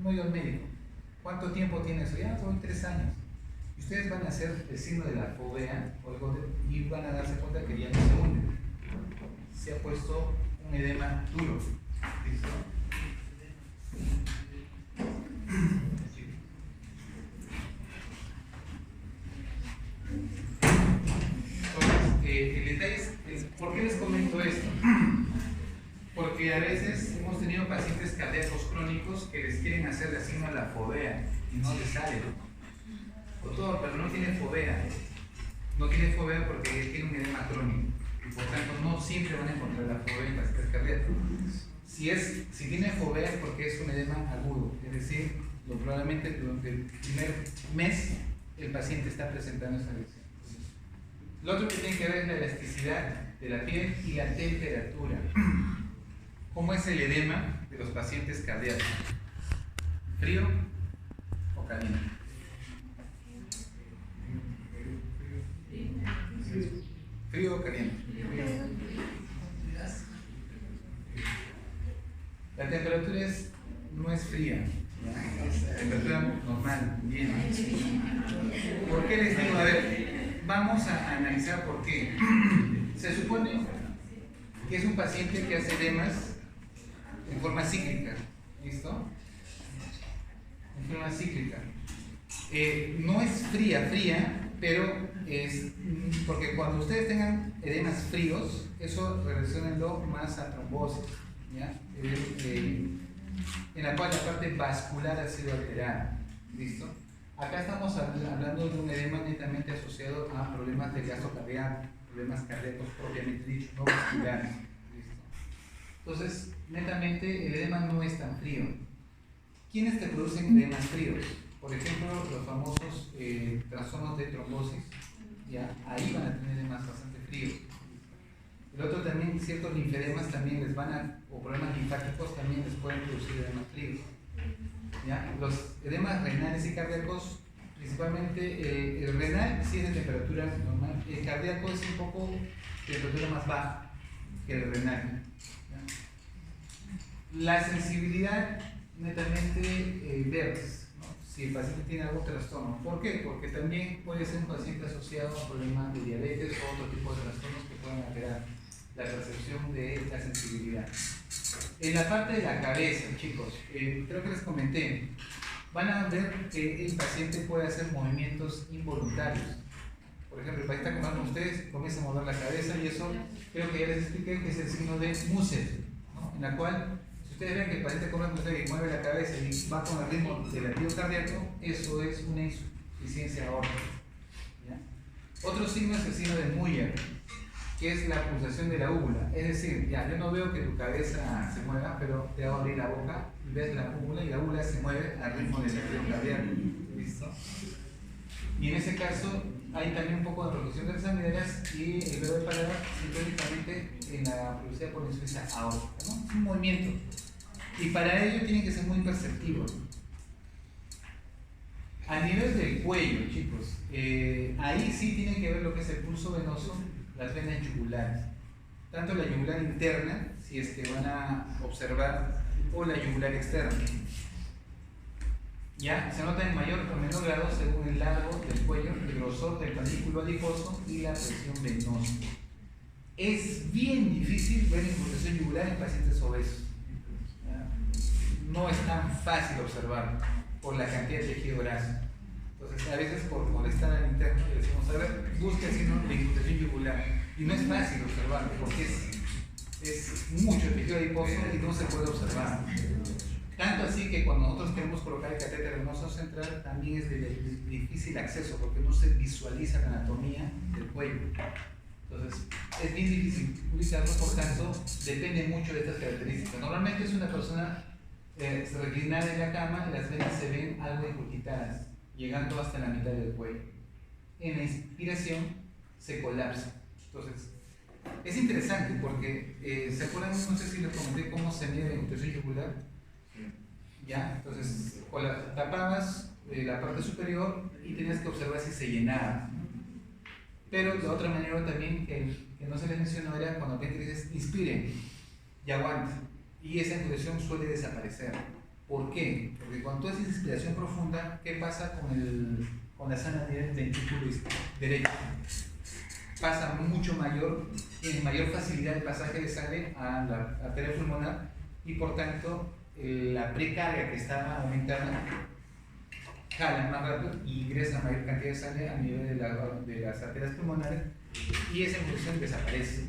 no he ido al médico. ¿Cuánto tiempo tiene eso? Ya, son 3 años. Y ustedes van a hacer el signo de la fovea y van a darse cuenta que ya no se hunde. Se ha puesto un edema duro. ¿Listo? El detalle es, ¿por qué les comento esto? Porque a veces hemos tenido pacientes cardíacos crónicos que les quieren hacer la signo de la fovea y no les sale. Doctor, pero no tiene fovea. No tiene fovea porque tiene un edema crónico. Y por tanto no siempre van a encontrar la fovea en pacientes cardíacos. Si tiene fovea es porque es un edema agudo. Es decir, probablemente durante el primer mes el paciente está presentando esa lesión. Lo otro que tiene que ver es la elasticidad de la piel y la temperatura. ¿Cómo es el edema de los pacientes cardíacos? ¿Frío o caliente? ¿Frío o caliente? La temperatura no es fría, ¿ya? Es la temperatura normal, bien. ¿Por qué les digo? A ver, vamos a analizar por qué. Se supone que es un paciente que hace edemas en forma cíclica, ¿listo? En forma cíclica. No es fría, pero es porque cuando ustedes tengan edemas fríos, eso relacionenlo más a trombosis, ¿ya? En la cual la parte vascular ha sido alterada, ¿listo? Acá estamos hablando de un edema netamente asociado a problemas de gasto cardíaco, problemas cardíacos propiamente dicho, no vasculares, ¿listo? Entonces, netamente el edema no es tan frío. ¿Quiénes te producen edemas fríos? Por ejemplo, los famosos trastornos de trombosis, ¿ya? Ahí van a tener edemas bastante fríos. El otro también, ciertos linfedemas también o problemas linfáticos también les pueden producir edemas fríos, ¿ya? Los edemas renales y cardíacos, principalmente el renal sí es de temperatura normal, el cardíaco es un poco de temperatura más baja que el renal, ¿ya? La sensibilidad netamente verdes, ¿no? Si el paciente tiene algún trastorno. ¿Por qué? Porque también puede ser un paciente asociado a problemas de diabetes o otro tipo de trastornos que pueden alterar la percepción de la sensibilidad. En la parte de la cabeza, chicos, creo que les comenté, van a ver que el paciente puede hacer movimientos involuntarios. Por ejemplo, el paciente está comiendo ustedes, comienza a mover la cabeza y eso creo que ya les expliqué que es el signo de Musel, ¿no? En la cual, si ustedes ven que el paciente come con ustedes y mueve la cabeza y va con el ritmo del latido cardíaco, eso es una insuficiencia aórtica, ¿ya? Otro signo es el signo de Muller, que es la pulsación de la úvula. Es decir, ya, yo no veo que tu cabeza se mueva, pero te hago abrir la boca y ves la úvula y la úvula se mueve al ritmo del latido cardíaco. ¿Listo? Y en ese caso hay también un poco de producción de las amígdalas y el dedo de paladar sintónicamente en la producida por la insuficiencia aórtica, ¿no? Es un movimiento. Y para ello tienen que ser muy perceptivos. A nivel del cuello, chicos, ahí sí tienen que ver lo que es el pulso venoso, las venas yugulares, tanto la yugular interna, si es que van a observar, o la yugular externa. Ya se nota en mayor o menor grado según el largo del cuello, el grosor del panículo adiposo y la presión venosa. Es bien difícil ver infiltración yugular en pacientes obesos. ¿Ya? No es tan fácil observarlo por la cantidad de tejido graso. Entonces, a veces por molestar al interno le decimos, a ver, busque así, ¿no?, la infiltración yugular. Y no es fácil observarlo porque es mucho tejido adiposo y no se puede observar. Tanto así que cuando nosotros queremos colocar el catéter venoso central también es de difícil acceso porque no se visualiza la anatomía del cuello. Entonces, es bien difícil ubicarlo, por tanto, depende mucho de estas características. Normalmente es una persona reclinada en la cama y las venas se ven algo encurquitadas, llegando hasta la mitad del cuello. En la inspiración se colapsa. Entonces, Es interesante porque, ¿se acuerdan? No sé si les comenté cómo se mide la infiltración yugular. Ya, entonces, tapabas la parte superior y tenías que observar si se llenaba. Pero la otra manera también que no se les mencionó era cuando te dices inspire y aguante. Y esa infiltración suele desaparecer. ¿Por qué? Porque cuando tú haces inspiración profunda, ¿qué pasa con la zona del ventrículo derecho? Pasa mucho mayor, tiene mayor facilidad el pasaje de sangre a la arteria pulmonar y por tanto la precarga que está aumentada jala más rápido y ingresa mayor cantidad de sangre a nivel de las arterias pulmonares y esa infiltración desaparece.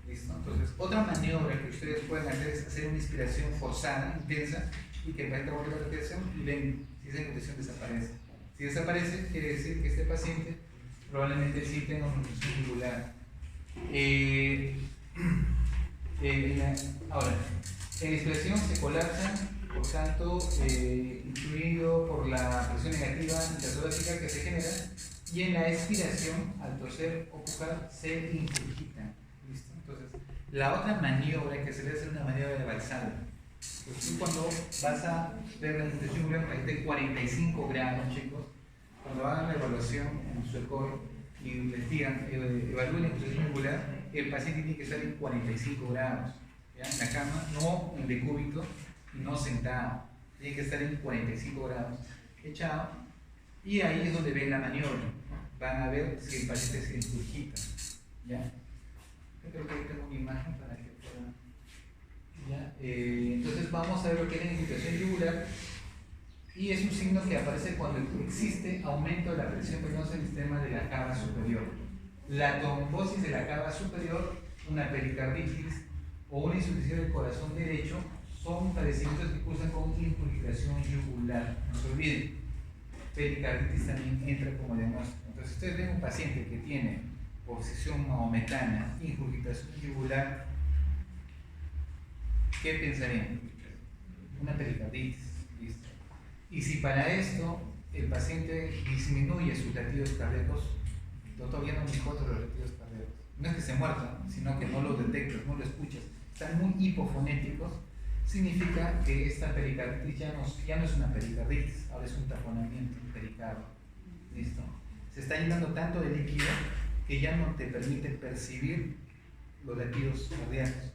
¿Listo? Entonces, otra maniobra que ustedes pueden hacer es hacer una inspiración forzada, intensa, y que vaya a la respiración y ven si esa infiltración desaparece. Si desaparece, quiere decir que este paciente probablemente sí tenga una infiltración yugular. Ahora, en la inspiración se colapsa, por tanto, influido por la presión negativa intertorácica que se genera, y en la expiración, al toser o pujar, se ingurgita. ¿Listo? Entonces, la otra maniobra que se debe hacer es una maniobra de Valsalva. Pues tú cuando vas a ver la infiltración yugular, ahí de 45 grados, chicos, cuando hagan la evaluación en su ECOE y les digan, evalúen la infiltración yugular, el paciente tiene que estar en 45 grados, ¿ya? En la cama, no en decúbito y no sentado, tiene que estar en 45 grados, echado, y ahí es donde ven la maniobra, van a ver si el paciente se ingurgita, ¿ya? Yo creo que ahí tengo una imagen para que puedan, ¿ya? Entonces vamos a ver lo que es la infiltración yugular. Y es un signo que aparece cuando existe aumento de la presión venosa en el sistema de la cava superior. La trombosis de la cava superior, una pericarditis o una insuficiencia del corazón derecho son padecimientos que cursan con infiltración yugular. No se olviden, pericarditis también entra como diagnóstico. Entonces, si ustedes ven un paciente que tiene posición mahometana, infiltración yugular, ¿qué pensarían? Una pericarditis. ¿Listo? Y si para esto el paciente disminuye sus latidos cardíacos, el doctor ya no me encuentra los latidos cardíacos. No es que se muerta, sino que no los detectas, no lo escuchas. Están muy hipofonéticos. Significa que esta pericarditis ya no es una pericarditis, ahora es un taponamiento pericardio. ¿Listo? Se está llenando tanto de líquido que ya no te permite percibir los latidos cardíacos.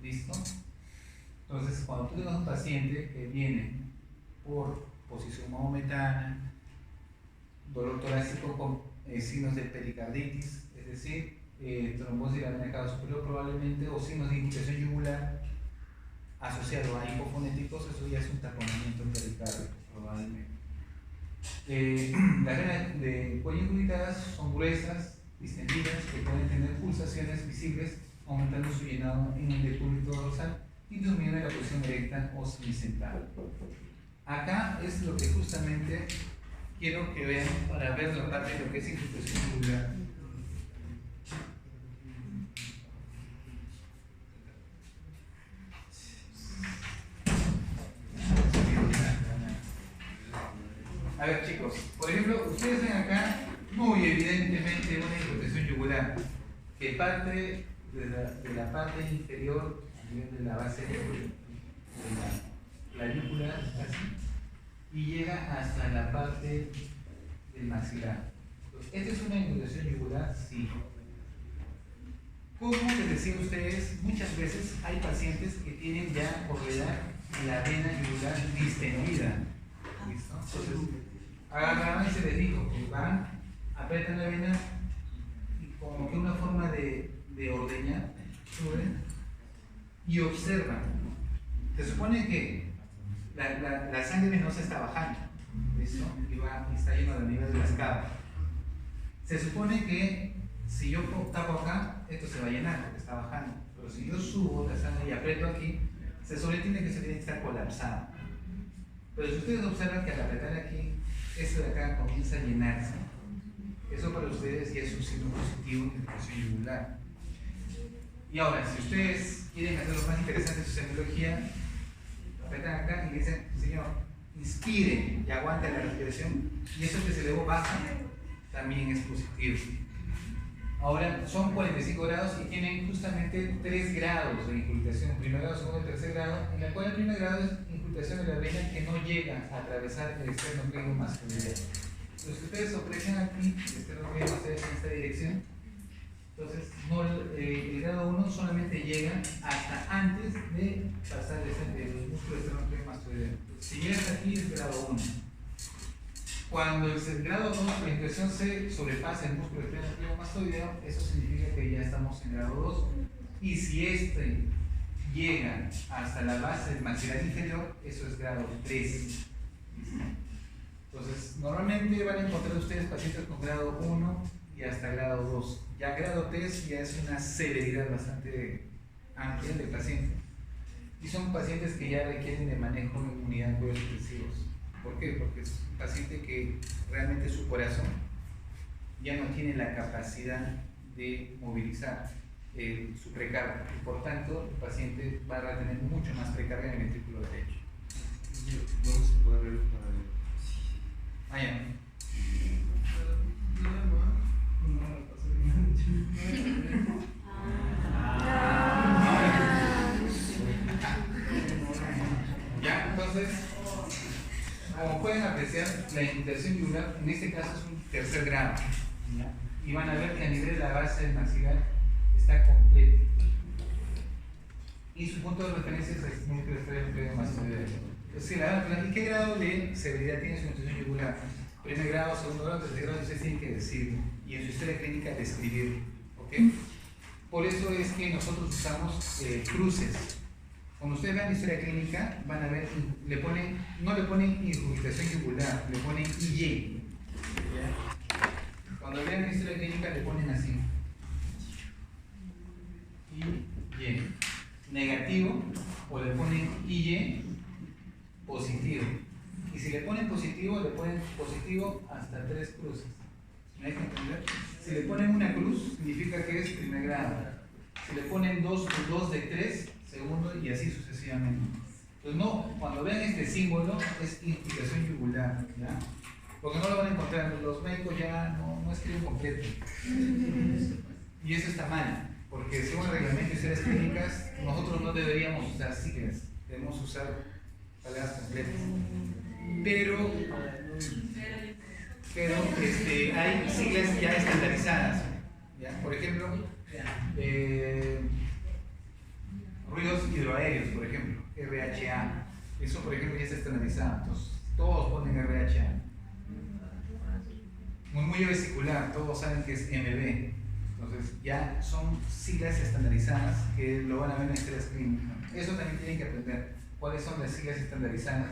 ¿Listo? Entonces, cuando tú tienes un paciente que viene por posición mahometana, dolor torácico con signos de pericarditis, es decir, trombosis de la vena cava superior probablemente, o signos de infiltración yugular asociado a hipofonéticos, eso ya es un taponamiento pericárdico probablemente. Las venas de cuello ingurgitadas son gruesas, distendidas, que pueden tener pulsaciones visibles, aumentando su llenado en el decúbito dorsal y disminuyendo la posición erecta o semisentada. Acá es lo que justamente quiero que vean para ver la parte de lo que es infiltración yugular. A ver, chicos, por ejemplo, ustedes ven acá muy evidentemente una infiltración yugular que parte de la parte inferior, a nivel de la base de la clavícula, así, y llega hasta la parte del maxilar. Entonces, ¿esta es una infiltración yugular? Sí. Como les decía a ustedes, muchas veces hay pacientes que tienen ya por la edad la vena yugular distendida. ¿Listo? Entonces, agarran y se les dijo que van, apretan la vena y como que una forma de ordeñar, ¿ven? Y observan. Se supone que la sangre venosa está bajando, ¿listo? Y está yendo al nivel de las cavas. Se supone que si yo tapo acá, esto se va a llenar porque está bajando. Pero si yo subo la sangre y aprieto aquí, se sobreentiende que se tiene que estar colapsado. Pero si ustedes observan que al apretar aquí, esto de acá comienza a llenarse, eso para ustedes ya es un signo positivo de infiltración yugular. Y ahora, si ustedes quieren hacer lo más interesante de su semiología, apretan acá y dicen, señor, inspire y aguante la respiración, y eso que se elevó baja también es positivo. Ahora son 45 grados y tienen justamente 3 grados de inculcación, primer grado, segundo y tercer grado, en la cual el primer grado es inculcación de la vena que no llega a atravesar el esternocleido masculinidad. Los que ustedes ofrecen aquí, el esternocleido masculinidad en esta dirección, entonces no, el grado 1 solamente llega hasta antes de pasar el músculo esternocleido masculinidad. Si llegas aquí es grado 1. Cuando el grado 2, la inversión se sobrepasa el músculo esternocleido mastoideo, eso significa que ya estamos en grado 2. Y si este llega hasta la base del maxilar inferior, eso es grado 3. Entonces, normalmente van a encontrar ustedes pacientes con grado 1 y hasta grado 2. Ya grado 3 ya es una severidad bastante amplia del paciente. Y son pacientes que ya requieren de manejo de unidad de cuidados intensivos. ¿Por qué? Porque es un paciente que realmente su corazón ya no tiene la capacidad de movilizar su precarga y por tanto el paciente va a tener mucho más precarga en el ventrículo derecho. ¿Dónde se puede ver para Ya. Ya, entonces, como pueden apreciar, la infiltración yugular en este caso es un tercer grado. ¿Ya? Y van a ver que a nivel de la base del maxilar está completo. Y su punto de referencia es el músculo esternocleido mastoideo. ¿Y qué grado de severidad tiene su infiltración yugular? Primer grado, segundo grado, tercer grado, ustedes tienen que decirlo. Y en su historia clínica describirlo. ¿Okay? Por eso es que nosotros usamos cruces. Cuando ustedes vean la historia clínica, van a ver, no le ponen infiltración yugular, le ponen IY. Cuando vean la historia clínica, le ponen así: IY negativo, o le ponen IY positivo. Y si le ponen positivo, le ponen positivo hasta 3 cruces. ¿Me dejan entender? Si le ponen una cruz, significa que es primer grado. Si le ponen 2 de 3, segundo, y así sucesivamente. Entonces, no, cuando vean este símbolo, es infiltración yugular, ¿ya? Porque no lo van a encontrar, los médicos ya no escriben completo. Y eso está mal, porque según el reglamento de historias clínicas, nosotros no deberíamos usar siglas, debemos usar palabras completas. Pero hay siglas ya estandarizadas, ¿ya? Por ejemplo, ruidos hidroaéreos, por ejemplo, RHA. Eso, por ejemplo, ya está estandarizado. Entonces, todos ponen RHA. Murmullo vesicular, todos saben que es MB. Entonces, ya son siglas estandarizadas que lo van a ver en historias clínicas. Eso también tienen que aprender. ¿Cuáles son las siglas estandarizadas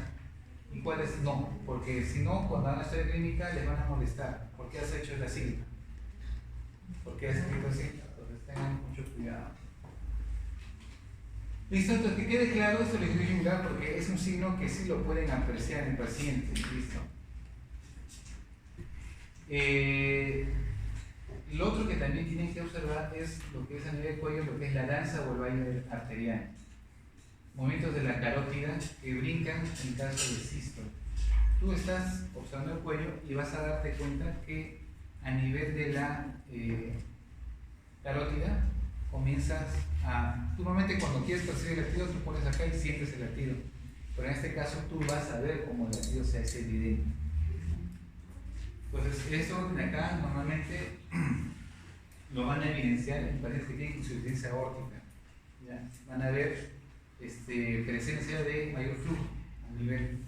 y cuáles no? Porque si no, cuando van a historia clínica les van a molestar. ¿Por qué has hecho la sigla? ¿Por qué has escrito así? Entonces, tengan mucho cuidado. Listo, entonces que quede claro esto les doy yugular porque es un signo que sí lo pueden apreciar en pacientes. Listo. Lo otro que también tienen que observar es lo que es a nivel del cuello, lo que es la danza o el baile arterial. Movimientos de la carótida que brincan en caso de sístole. Tú estás observando el cuello y vas a darte cuenta que a nivel de la carótida comienzas a... Tú normalmente cuando quieres percibir el latido, tú pones acá y sientes el latido. Pero en este caso tú vas a ver cómo el latido se hace evidente. Entonces, eso de acá normalmente lo van a evidenciar en pacientes que tienen insuficiencia aórtica. ¿Ya? Van a ver presencia de mayor flujo a nivel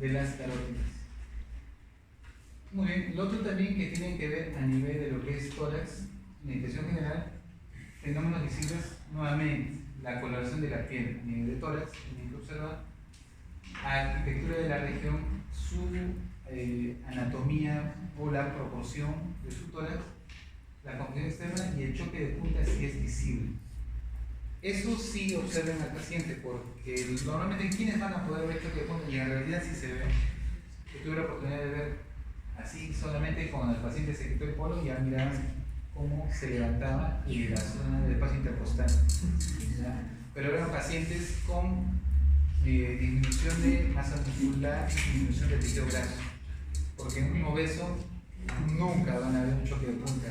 de las carótidas. Muy bien, lo otro también que tienen que ver a nivel de lo que es tórax, la intención general, fenómenos visibles, nuevamente la coloración de la piel a nivel de tórax, tienen que observar arquitectura de la región, su anatomía o la proporción de su tórax, la composición externa y el choque de punta si es visible. Eso sí observen al paciente, porque normalmente quienes van a poder ver el choque de punta, y en realidad sí se ve. Yo tuve la oportunidad de ver así solamente cuando el paciente se quitó el polo y ya miraban cómo se levantaba y la zona del espacio intercostal. Pero eran pacientes con disminución de masa muscular y disminución del tejido graso, porque en un obeso nunca van a ver un choque de punta.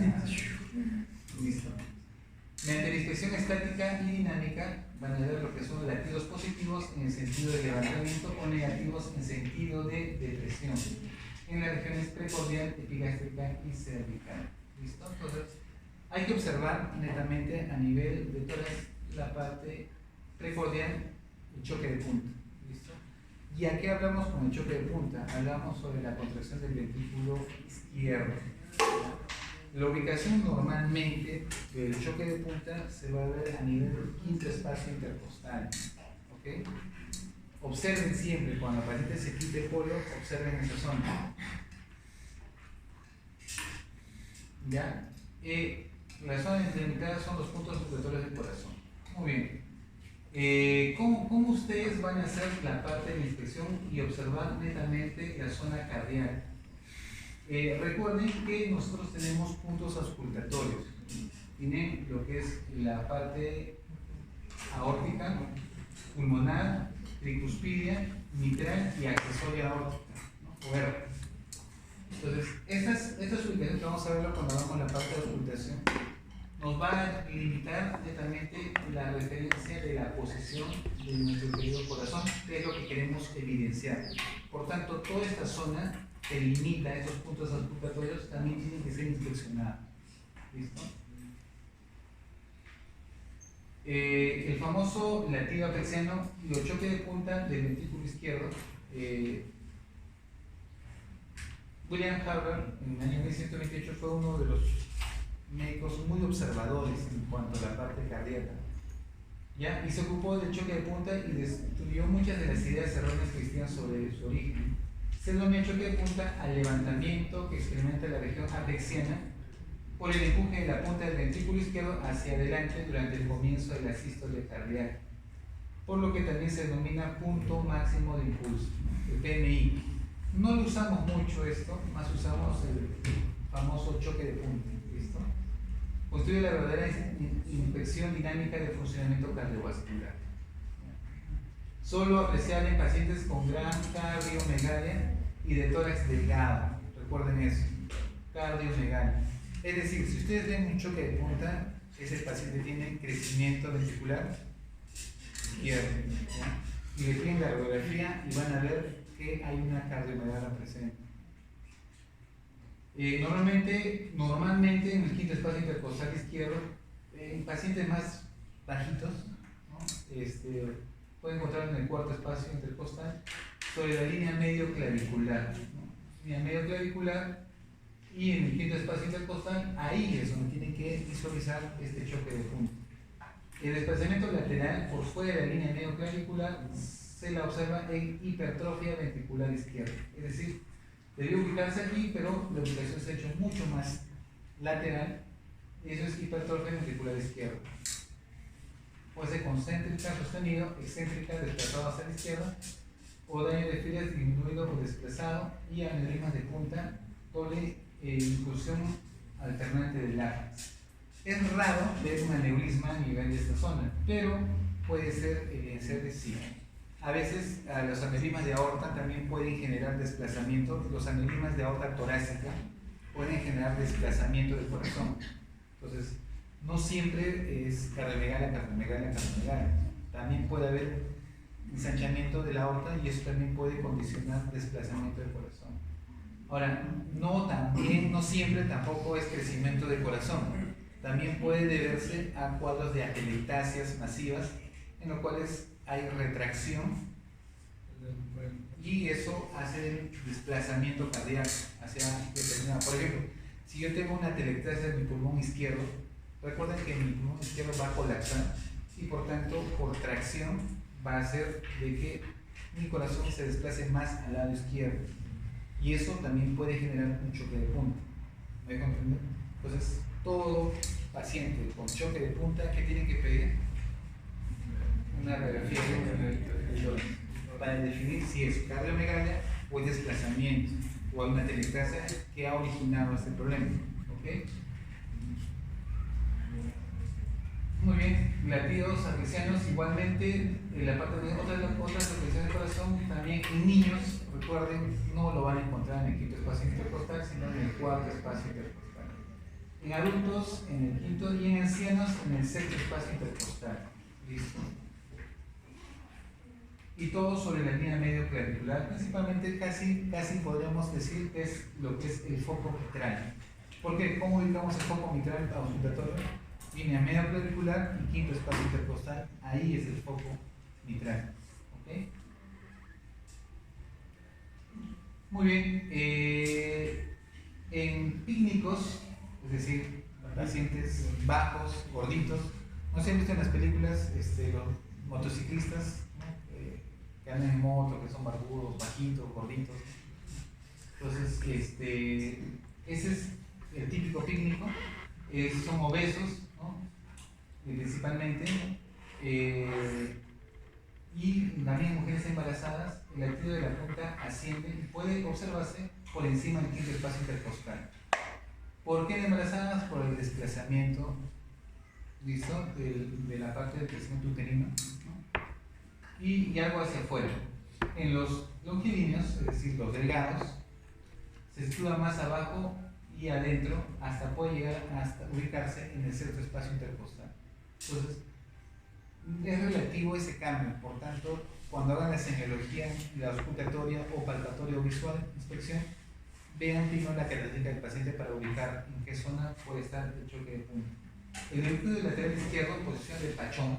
Listo. Mediante la inspección estática y dinámica van a ver lo que son latidos positivos en el sentido de levantamiento o negativos en sentido de depresión en las regiones precordial, epigástrica y cervical. ¿Listo? Entonces, hay que observar netamente a nivel de toda la parte precordial el choque de punta. ¿Listo? ¿Y a qué hablamos con el choque de punta? Hablamos sobre la contracción del ventrículo izquierdo. La ubicación normalmente del choque de punta se va a ver a nivel del quinto espacio intercostal. ¿Okay? Observen siempre, cuando el paciente se quite polo, observen esa zona. ¿Ya? La zona delimitada son los puntos circulatorios del corazón. Muy bien. ¿Cómo ustedes van a hacer la parte de la inspección y observar netamente la zona cardíaca? Recuerden que nosotros tenemos puntos auscultatorios. Tienen lo que es la parte aórtica, pulmonar, tricuspidia, mitral y accesoria aórtica, ¿no? O R. Entonces, estas ubicaciones, vamos a verlo cuando hagamos la parte de auscultación, nos va a limitar netamente la referencia de la posición de nuestro querido corazón, que es lo que queremos evidenciar. Por tanto, toda esta zona que limita estos puntos auscultatorios también tienen que ser inspeccionados. ¿Listo? El famoso latido apexiano y el choque de punta del ventrículo izquierdo. William Harvard en el año 1928 fue uno de los médicos muy observadores en cuanto a la parte cardíaca, ¿ya? Y se ocupó del choque de punta y destruyó muchas de las ideas erróneas que existían sobre su origen. Se denomina choque de punta al levantamiento que experimenta la región apexiana por el empuje de la punta del ventrículo izquierdo hacia adelante durante el comienzo de la sístole cardíaca, por lo que también se denomina punto máximo de impulso, el PMI. No lo usamos mucho esto, más usamos el famoso choque de punta. ¿Listo? Constituye la verdadera inspección dinámica del funcionamiento cardiovascular. Solo apreciable en pacientes con gran cardiomegalia y de tórax delgado. Recuerden eso, cardiomegalia. Es decir, si ustedes ven un choque de punta, ese paciente tiene crecimiento ventricular izquierdo, ¿ya? Y le piden la radiografía y van a ver que hay una cardiomegalia presente. Normalmente en el quinto espacio intercostal izquierdo, en pacientes más bajitos, ¿no? Pueden encontrar en el cuarto espacio intercostal sobre la línea medio clavicular, ¿no? Línea medio clavicular, y en el quinto espacio intercostal, ahí es donde tienen que visualizar este choque de punta. El desplazamiento lateral por fuera de la línea medio clavicular se la observa en hipertrofia ventricular izquierda, es decir, debería ubicarse aquí, pero la ubicación se ha hecho mucho más lateral, y eso es hipertrofia ventricular izquierda. Puede ser concéntrica, sostenido, excéntrica, desplazado hacia la izquierda, o daño de filas disminuido o desplazado, y aneurismas de punta, doble incursión alternante del látex. Es raro ver un aneurisma a nivel de esta zona, pero puede ser evidenciar que sí. A veces los aneurismas de aorta también pueden generar desplazamiento. Los aneurismas de aorta torácica pueden generar desplazamiento del corazón. Entonces, no siempre es cardiomegalia. También puede haber ensanchamiento de la aorta y eso también puede condicionar desplazamiento del corazón. Ahora, no siempre tampoco es crecimiento del corazón. También puede deberse a cuadros de atelectasias masivas en los cuales hay retracción y eso hace el desplazamiento cardíaco hacia determinado. Por ejemplo, si yo tengo una atelectasia en mi pulmón izquierdo, recuerden que mi pulmón izquierdo va a colapsar y por tanto, por tracción, va a hacer de que mi corazón se desplace más al lado izquierdo y eso también puede generar un choque de punta. ¿Me comprenden? Entonces, todo paciente con choque de punta, ¿qué tiene que pedir? Una radiografía para definir si es cardiomegalia o es desplazamiento o alguna atelectasia que ha originado este problema. ¿Okay? Muy bien, latidos apexianos igualmente en la parte de otras localizaciones del corazón, también en niños. recuerden, no lo van a encontrar en el quinto espacio intercostal, sino en el cuarto espacio intercostal. En adultos, en el quinto, y en ancianos, en el sexto espacio intercostal. ¿Listo? Y todo sobre la línea medio clavicular, principalmente casi podríamos decir que es lo que es el foco mitral. ¿Por qué? ¿Cómo ubicamos el foco mitral auscultatorio? Línea medio clavicular y quinto espacio intercostal, ahí es el foco mitral. ¿Ok? Muy bien. En pícnicos, es decir, pacientes bajos, gorditos, no se han visto en las películas los motociclistas, ¿no? Que andan en moto, que son barbudos, bajitos, gorditos. Entonces, ese es el típico pícnico. Son obesos, ¿no? Principalmente, y también mujeres embarazadas. El latido de la punta asciende y puede observarse por encima del quinto espacio intercostal. ¿Por qué embarazadas? Por el desplazamiento, ¿listo? De la parte del crecimiento uterino, ¿no? Y algo hacia afuera. En los longilíneos, es decir, los delgados, se sitúa más abajo y adentro, hasta puede llegar hasta ubicarse en el sexto espacio intercostal. Entonces, es relativo ese cambio. Por tanto, cuando hagan la semiología, la auscultatoria o palpatoria o visual inspección, vean primero la característica del paciente para ubicar en qué zona puede estar el choque de punta. En el glúteo lateral izquierdo, posición de pachón,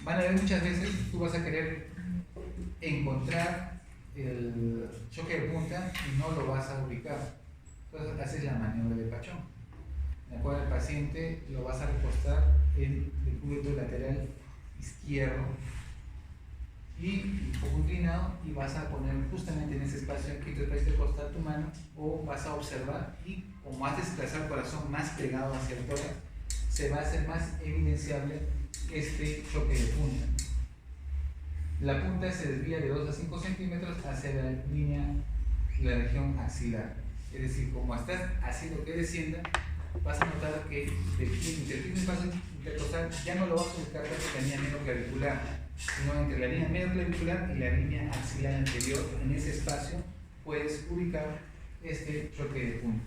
van a ver muchas veces, tú vas a querer encontrar el choque de punta y no lo vas a ubicar. Entonces haces la maniobra de pachón, en la cual el paciente lo vas a recostar en el glúteo lateral izquierdo y un poco inclinado, y vas a poner justamente en ese espacio, aquí te puedes recostar tu mano, o vas a observar, y como vas a desplazar el corazón más pegado hacia el tórax, se va a hacer más evidenciable este choque de punta. La punta se desvía de 2 a 5 centímetros hacia la línea, la región axilar. Es decir, como estás haciendo que descienda, vas a notar que del quinto espacio intercostal ya no lo vas a ubicar en la línea medio clavicular, sino entre la línea medio clavicular y la línea axilar anterior. En ese espacio puedes ubicar este choque de punta.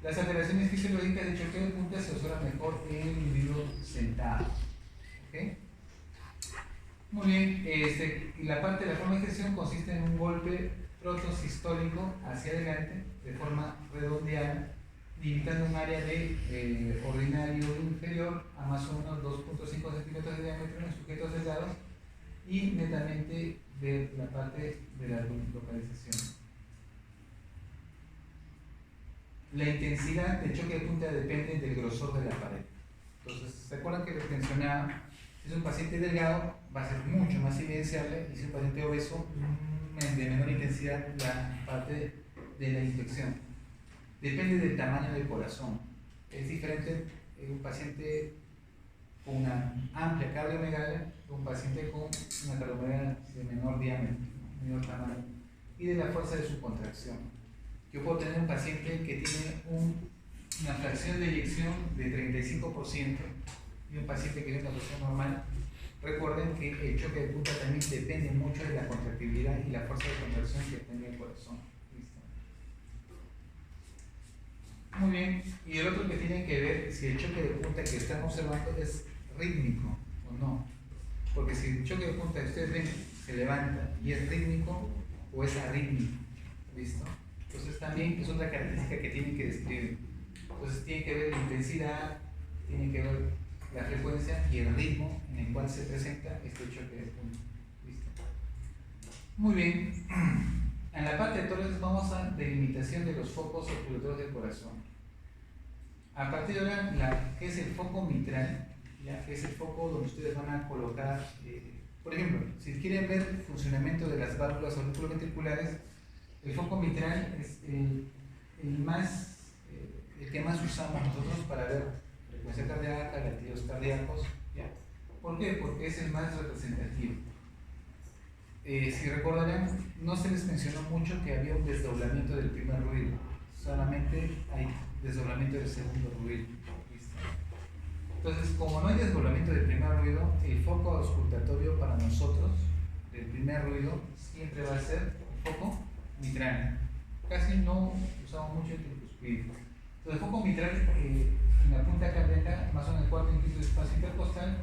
Las alteraciones fisiológicas de choque de punta se observan mejor en el individuo sentado. ¿Okay? Muy bien, la parte de la forma de gestión consiste en un golpe protosistólico hacia adelante de forma redondeada, limitando un área de ordinario inferior a más o menos 2.5 centímetros de diámetro en sujetos delgados, y netamente de la parte de la localización. La intensidad del choque de punta depende del grosor de la pared. Entonces, ¿se acuerdan que les mencionaba? Si es un paciente delgado, va a ser mucho más evidenciable, y si es un paciente obeso, de menor intensidad la parte de la infección. Depende del tamaño del corazón. Es diferente un paciente con una amplia cardiomegalia que un paciente con una cardiomegalia de menor diámetro, menor tamaño, y de la fuerza de su contracción. Yo puedo tener un paciente que tiene una fracción de eyección de 35% y un paciente que tiene una fracción normal. Recuerden que el choque de punta también depende mucho de la contractibilidad y la fuerza de contracción que tenga el corazón. ¿Listo? Muy bien. Y el otro que tiene que ver si el choque de punta que están observando es rítmico o no. Porque si el choque de punta que ustedes ven se levanta y es rítmico o es arrítmico. ¿Listo? Entonces también es otra característica que tienen que describir. Entonces tiene que ver la intensidad, tiene que ver la frecuencia y el ritmo en el cual se presenta este choque de punta. ¿Listo? Muy bien. En la parte de tórax vamos a delimitación de los focos obstructores del corazón. A partir de ahora, ¿qué es el foco mitral? ¿Ya? Que es el foco donde ustedes van a colocar, por ejemplo, si quieren ver el funcionamiento de las válvulas auriculoventriculares, el foco mitral es el que más usamos nosotros para ver frecuencia cardíaca, latidos cardíacos. ¿Ya? ¿Por qué? Porque es el más representativo. Si recordarán, no se les mencionó mucho que había un desdoblamiento del primer ruido, solamente hay desdoblamiento del segundo ruido. ¿Listo? Entonces, como no hay desdoblamiento del primer ruido, el foco auscultatorio para nosotros del primer ruido siempre va a ser el foco mitral. Casi no usamos mucho el tricuspidio. Entonces, el foco mitral en la punta cardíaca, más o menos en el cuarto y quinto espacio intercostal,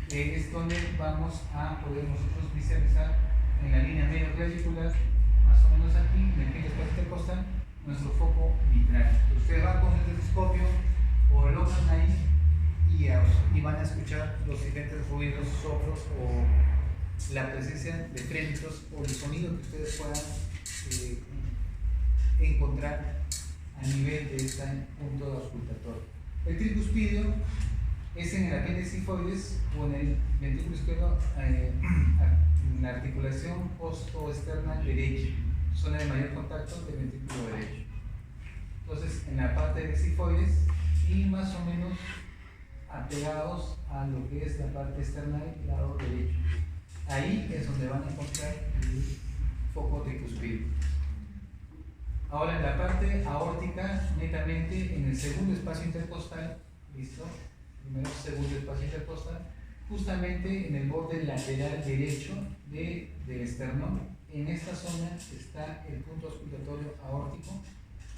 es donde vamos a poder nosotros visualizar en la línea medio clavicular, más o menos aquí, en el quinto espacio intercostal, nuestro foco mitral. Ustedes van con el telescopio o lo ponen ahí y van a escuchar los diferentes ruidos, soplos o la presencia de créditos o el sonido que ustedes puedan encontrar a nivel de este punto auscultatorio. El tricuspidio es en el apéndice sifoides o en el ventrículo izquierdo, en la articulación costo-externa derecha, zona de mayor contacto del ventrículo derecho. Entonces, en la parte de sifoides y más o menos apegados a lo que es la parte externa del lado derecho. Ahí es donde van a encontrar el foco tricuspidio. Ahora, en la parte aórtica, netamente en el segundo espacio intercostal, ¿listo? Primero, segundo espacio intercostal, justamente en el borde lateral derecho del esternón. En esta zona está el punto auscultatorio aórtico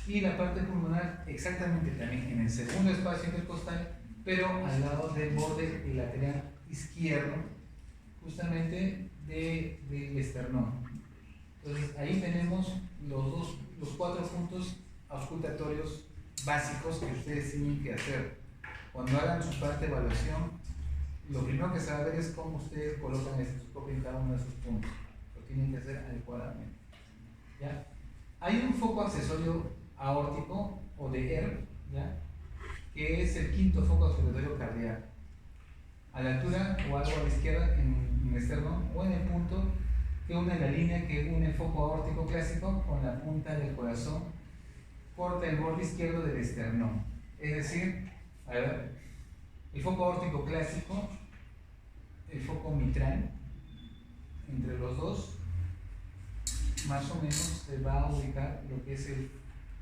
y la parte pulmonar exactamente también en el segundo espacio intercostal, pero al lado del borde lateral izquierdo, justamente del esternón. Entonces ahí tenemos los 4 puntos auscultatorios básicos que ustedes tienen que hacer. Cuando hagan su parte de evaluación, lo primero que se va a ver es cómo ustedes colocan el estetoscopio en cada uno de esos puntos. Lo tienen que hacer adecuadamente. ¿Ya? Hay un foco accesorio aórtico o de ERP, ¿ya? Que es el quinto foco auscultatorio cardíaco. A la altura o algo a la izquierda en el esternón o en el punto que une la línea que une el foco aórtico clásico con la punta del corazón, corta el borde izquierdo del esternón. Es decir, a ver, el foco aórtico clásico, el foco mitral, entre los dos, más o menos se va a ubicar lo que es el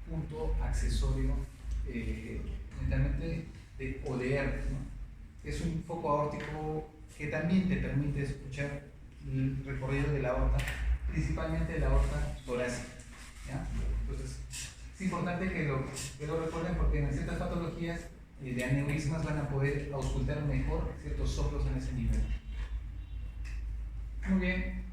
punto accesorio, mentalmente de ODR, ¿no? Es un foco aórtico que también te permite escuchar el recorrido de la aorta, principalmente de la aorta torácica, ¿ya? Entonces, es importante que lo recuerden porque en ciertas patologías de aneurismas van a poder auscultar mejor ciertos soplos en ese nivel. Muy bien,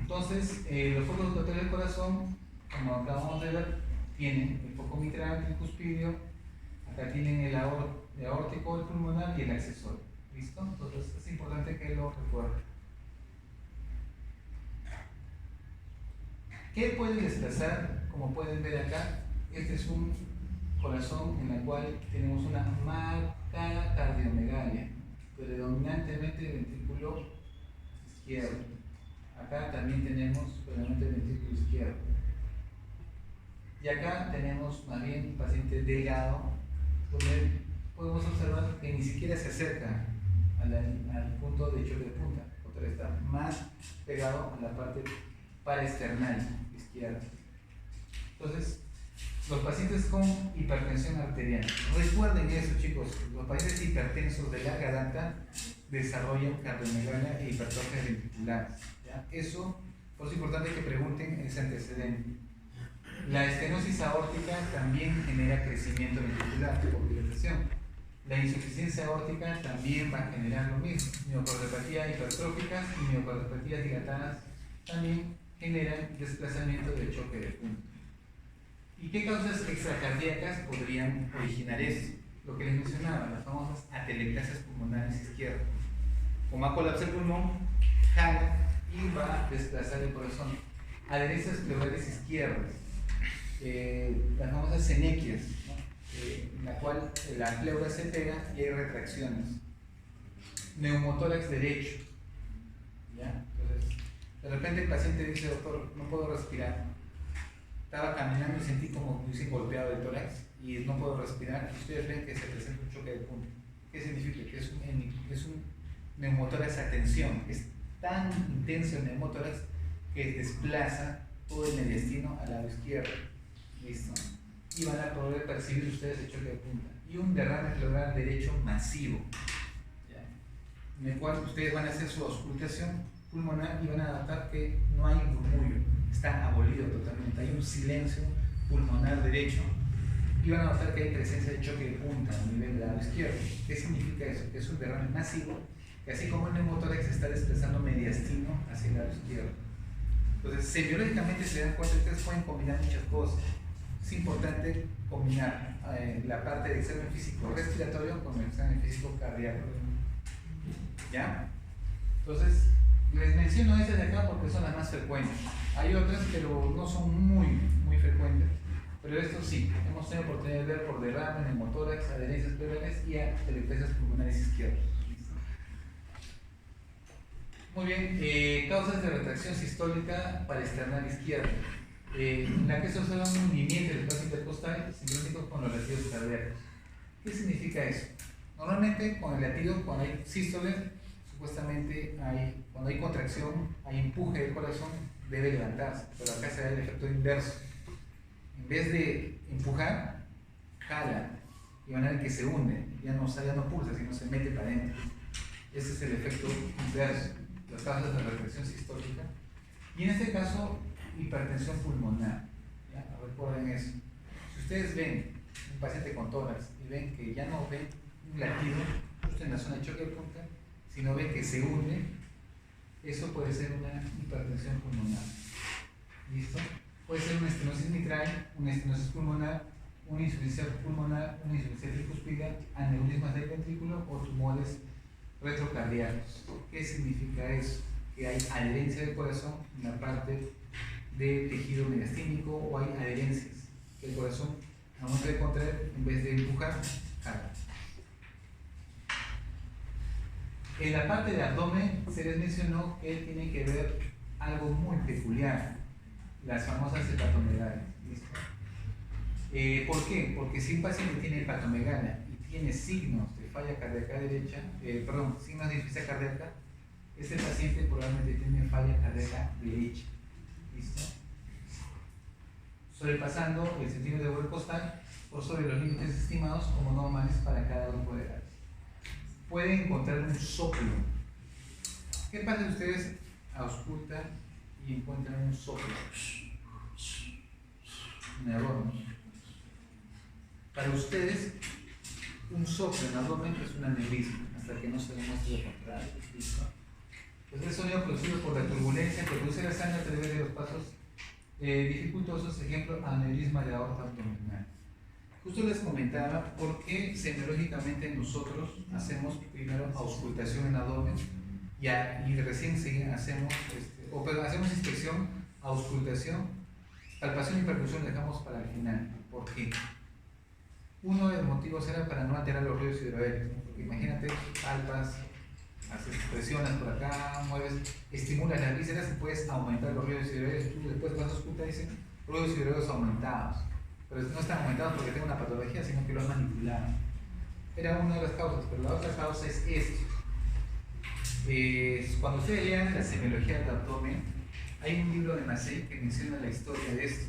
entonces los focos auscultatorios del corazón, como acabamos de ver, tienen el foco mitral, el cuspidio, acá tienen el aórtico, el pulmonar y el accesorio. ¿Listo? Entonces es importante que lo recuerden. ¿Qué puede desplazar? Como pueden ver acá, este es un corazón en el cual tenemos una marcada cardiomegalia, predominantemente el ventrículo izquierdo. Acá también tenemos predominantemente el ventrículo izquierdo. Y acá tenemos más bien un paciente delgado, donde podemos observar que ni siquiera se acerca al punto de choque de punta, porque está más pegado a la parte paraesternal izquierda. Entonces, los pacientes con hipertensión arterial, recuerden eso, chicos, los pacientes hipertensos de larga data desarrollan cardiomegalia e hipertrofia ventricular. ¿Ya? Eso, por eso es importante que pregunten ese antecedente. La estenosis aórtica también genera crecimiento ventricular por dilatación. La insuficiencia aórtica también va a generar lo mismo. Miocardiopatía hipertróficas y miocardiopatía dilatadas también generan desplazamiento de choque de punta. ¿Y qué causas extracardíacas podrían originar eso? Lo que les mencionaba, las famosas atelectasias pulmonares izquierdas. Como va a colapsar el pulmón, jala y va a desplazar el corazón. Adherencias pleurales izquierdas, las famosas senequias, ¿no? En la cual la pleura se pega y hay retracciones. Neumotórax derecho, ¿ya? Entonces, de repente el paciente dice: doctor, no puedo respirar. Estaba caminando y sentí como que hubiese golpeado el tórax y no puedo respirar. Y ustedes ven que se presenta un choque de punta. ¿Qué significa? Que es un neumotórax a tensión. Es tan intenso el neumotórax que desplaza todo el mediastino al lado izquierdo. ¿Listo? Y van a poder percibir ustedes el choque de punta. Y un derrame pleural derecho masivo, ¿ya? En el cual ustedes van a hacer su auscultación pulmonar y van a notar que no hay murmullo, está abolido totalmente, hay un silencio pulmonar derecho y van a notar que hay presencia de choque de punta a nivel del lado izquierdo. ¿Qué significa eso? Que es un derrame masivo que así como el neumotórax se está desplazando mediastino hacia el lado izquierdo. Entonces, semiológicamente se dan cuenta que ustedes pueden combinar muchas cosas. Es importante combinar la parte de examen físico respiratorio con el examen físico cardíaco. ¿Ya? Entonces, les menciono estas de acá porque son las más frecuentes. Hay otras, pero no son muy frecuentes. Pero esto sí, hemos tenido oportunidad de ver por derrame, neumotórax, adherencias pleurales y atelectasias pulmonares izquierdas. Muy bien, causas de retracción sistólica parasternal izquierda. En la que se observa un hundimiento del espacio intercostal sincrónico con los latidos cardíacos. ¿Qué significa eso? Normalmente con el latido, cuando hay sístole, supuestamente cuando hay contracción, hay empuje del corazón, debe levantarse, pero acá se da el efecto inverso. En vez de empujar, jala, y van a ver que se hunde, ya no pulsa, sino se mete para adentro. Ese es el efecto inverso, las causas de retracción sistólica. Y en este caso, hipertensión pulmonar. ¿Ya? Recuerden eso. Si ustedes ven un paciente con tórax y ven que ya no ven un latido justo en la zona de choque de punta, sino ven que se hunde, eso puede ser una hipertensión pulmonar. ¿Listo? Puede ser una estenosis mitral, una estenosis pulmonar, una insuficiencia pulmonar, una insuficiencia tricuspidea, aneurismas del ventrículo o tumores retrocardíacos. ¿Qué significa eso? Que hay adherencia del corazón en la parte de tejido mediastínico o hay adherencias que el corazón al momento de contraer, en vez de empujar, jala. En la parte del abdomen se les mencionó que tiene que ver algo muy peculiar, las famosas hepatomegalia. ¿Por qué? Porque si un paciente tiene hepatomegalia y tiene signos de falla cardíaca derecha, signos de insuficiencia cardíaca, ese paciente probablemente tiene falla cardíaca derecha. ¿Listo? Sobrepasando el centímetro de borde costal por sobre los límites estimados como normales para cada grupo de edades. Pueden encontrar un soplo. ¿Qué pasa si ustedes auscultan y encuentran un soplo? En el abdomen. Para ustedes, un soplo en el abdomen es un aneurisma, hasta que no se demuestre lo contrario. ¿Listo? Pues el sonido producido por la turbulencia que produce la sangre a través de los pasos dificultosos, ejemplo, aneurisma de aorta abdominal. Justo les comentaba por qué semiológicamente nosotros hacemos primero auscultación en abdomen y recién hacemos inspección, auscultación, palpación y percusión dejamos para el final. ¿Por qué? Uno de los motivos era para no alterar los ruidos hidroaéreos, ¿no? Porque imagínate, palpas, haces presiones por acá, mueves, estimulas las vísceras y puedes aumentar los ruidos hidroaéreos. Tú después vas a auscultar y dicen ruidos hidroaéreos aumentados. Pero no están aumentados porque tengo una patología, sino que los manipularon. Era una de las causas, pero la otra causa es esto. Cuando ustedes lean la semiología del abdomen, hay un libro de Massey que menciona la historia de esto.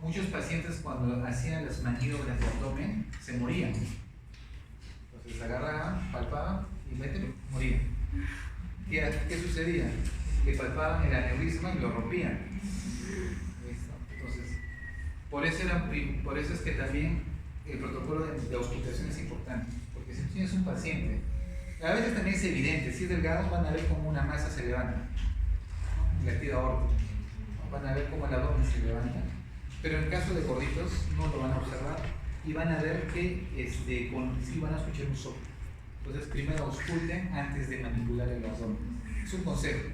Muchos pacientes cuando hacían las maniobras de abdomen se morían. Entonces agarraban, palpaban y morían. ¿Qué sucedía? Que palpaban el aneurisma y lo rompían. Entonces, por eso es que también el protocolo de auscultación es importante. Porque si tienes un paciente, a veces también es evidente, si es delgado van a ver cómo una masa se levanta, el latido aórtico, van a ver cómo el abdomen se levanta. Pero en caso de gorditos no lo van a observar y van a ver que sí van a escuchar un soplo. Entonces primero ausculten antes de manipular el abdomen. Es un consejo.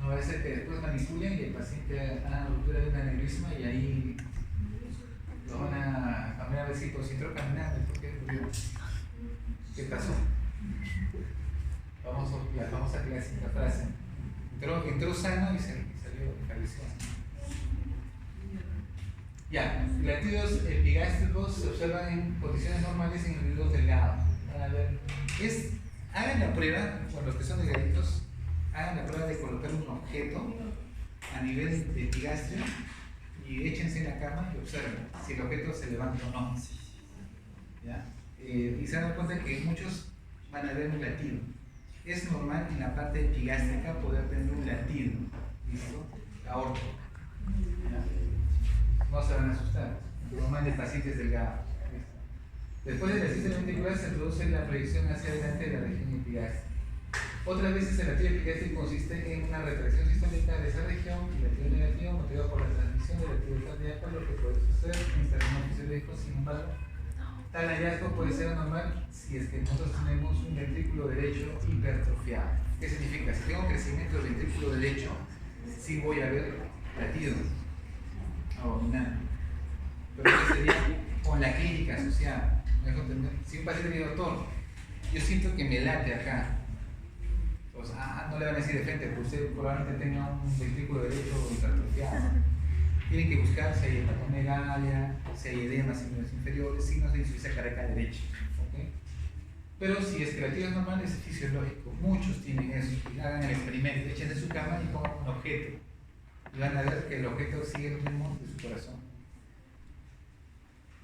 No va a ser que después manipulen y el paciente haga la ruptura de un aneurisma y ahí lo van a cambiar de sitio. Si entró caminando, ¿por qué murió? ¿Qué pasó? La famosa clásica frase. Entró sano y salió falleció. Ya, latidos epigástricos se observan en condiciones normales en individuos delgados. Hagan la prueba, con los que son delgaditos, hagan la prueba de colocar un objeto a nivel de epigastrio y échense en la cama y observen si el objeto se levanta o no. ¿Ya? Y se dan cuenta que muchos van a ver un latido. es normal en la parte epigástrica poder tener un latido, ¿listo? Aorta. No se van a asustar, normal de pacientes delgados. Después del ejercicio ventricular se produce la proyección hacia adelante de la región epigástrica. Otras veces el latido epigástrico consiste en una retracción sistólica de esa región y el latido negativo motivado por la transmisión del latido cardíaco, lo que puede suceder en este ritmo fisiológico. Sin embargo, tal hallazgo puede ser anormal si es que nosotros tenemos un ventrículo derecho hipertrofiado. ¿Qué significa? Si tengo crecimiento del ventrículo derecho, sí voy a ver latidos abdominales. Pero ¿qué sería con la clínica asociada? ¿Me dejo entender? Si un paciente dice, doctor, yo siento que me late acá, pues no le van a decir de frente, porque usted probablemente tenga un ventrículo derecho hipertrofiado. Tienen que buscar si hay hepatomegalia, si hay edemas en los inferiores, signos de insuficiencia cardíaca derecha. ¿Okay? Pero si es que el latido es normal, es fisiológico. Muchos tienen eso. Y hagan el experimento, echen de su cama y pongan un objeto. Y van a ver que el objeto sigue el ritmo de su corazón.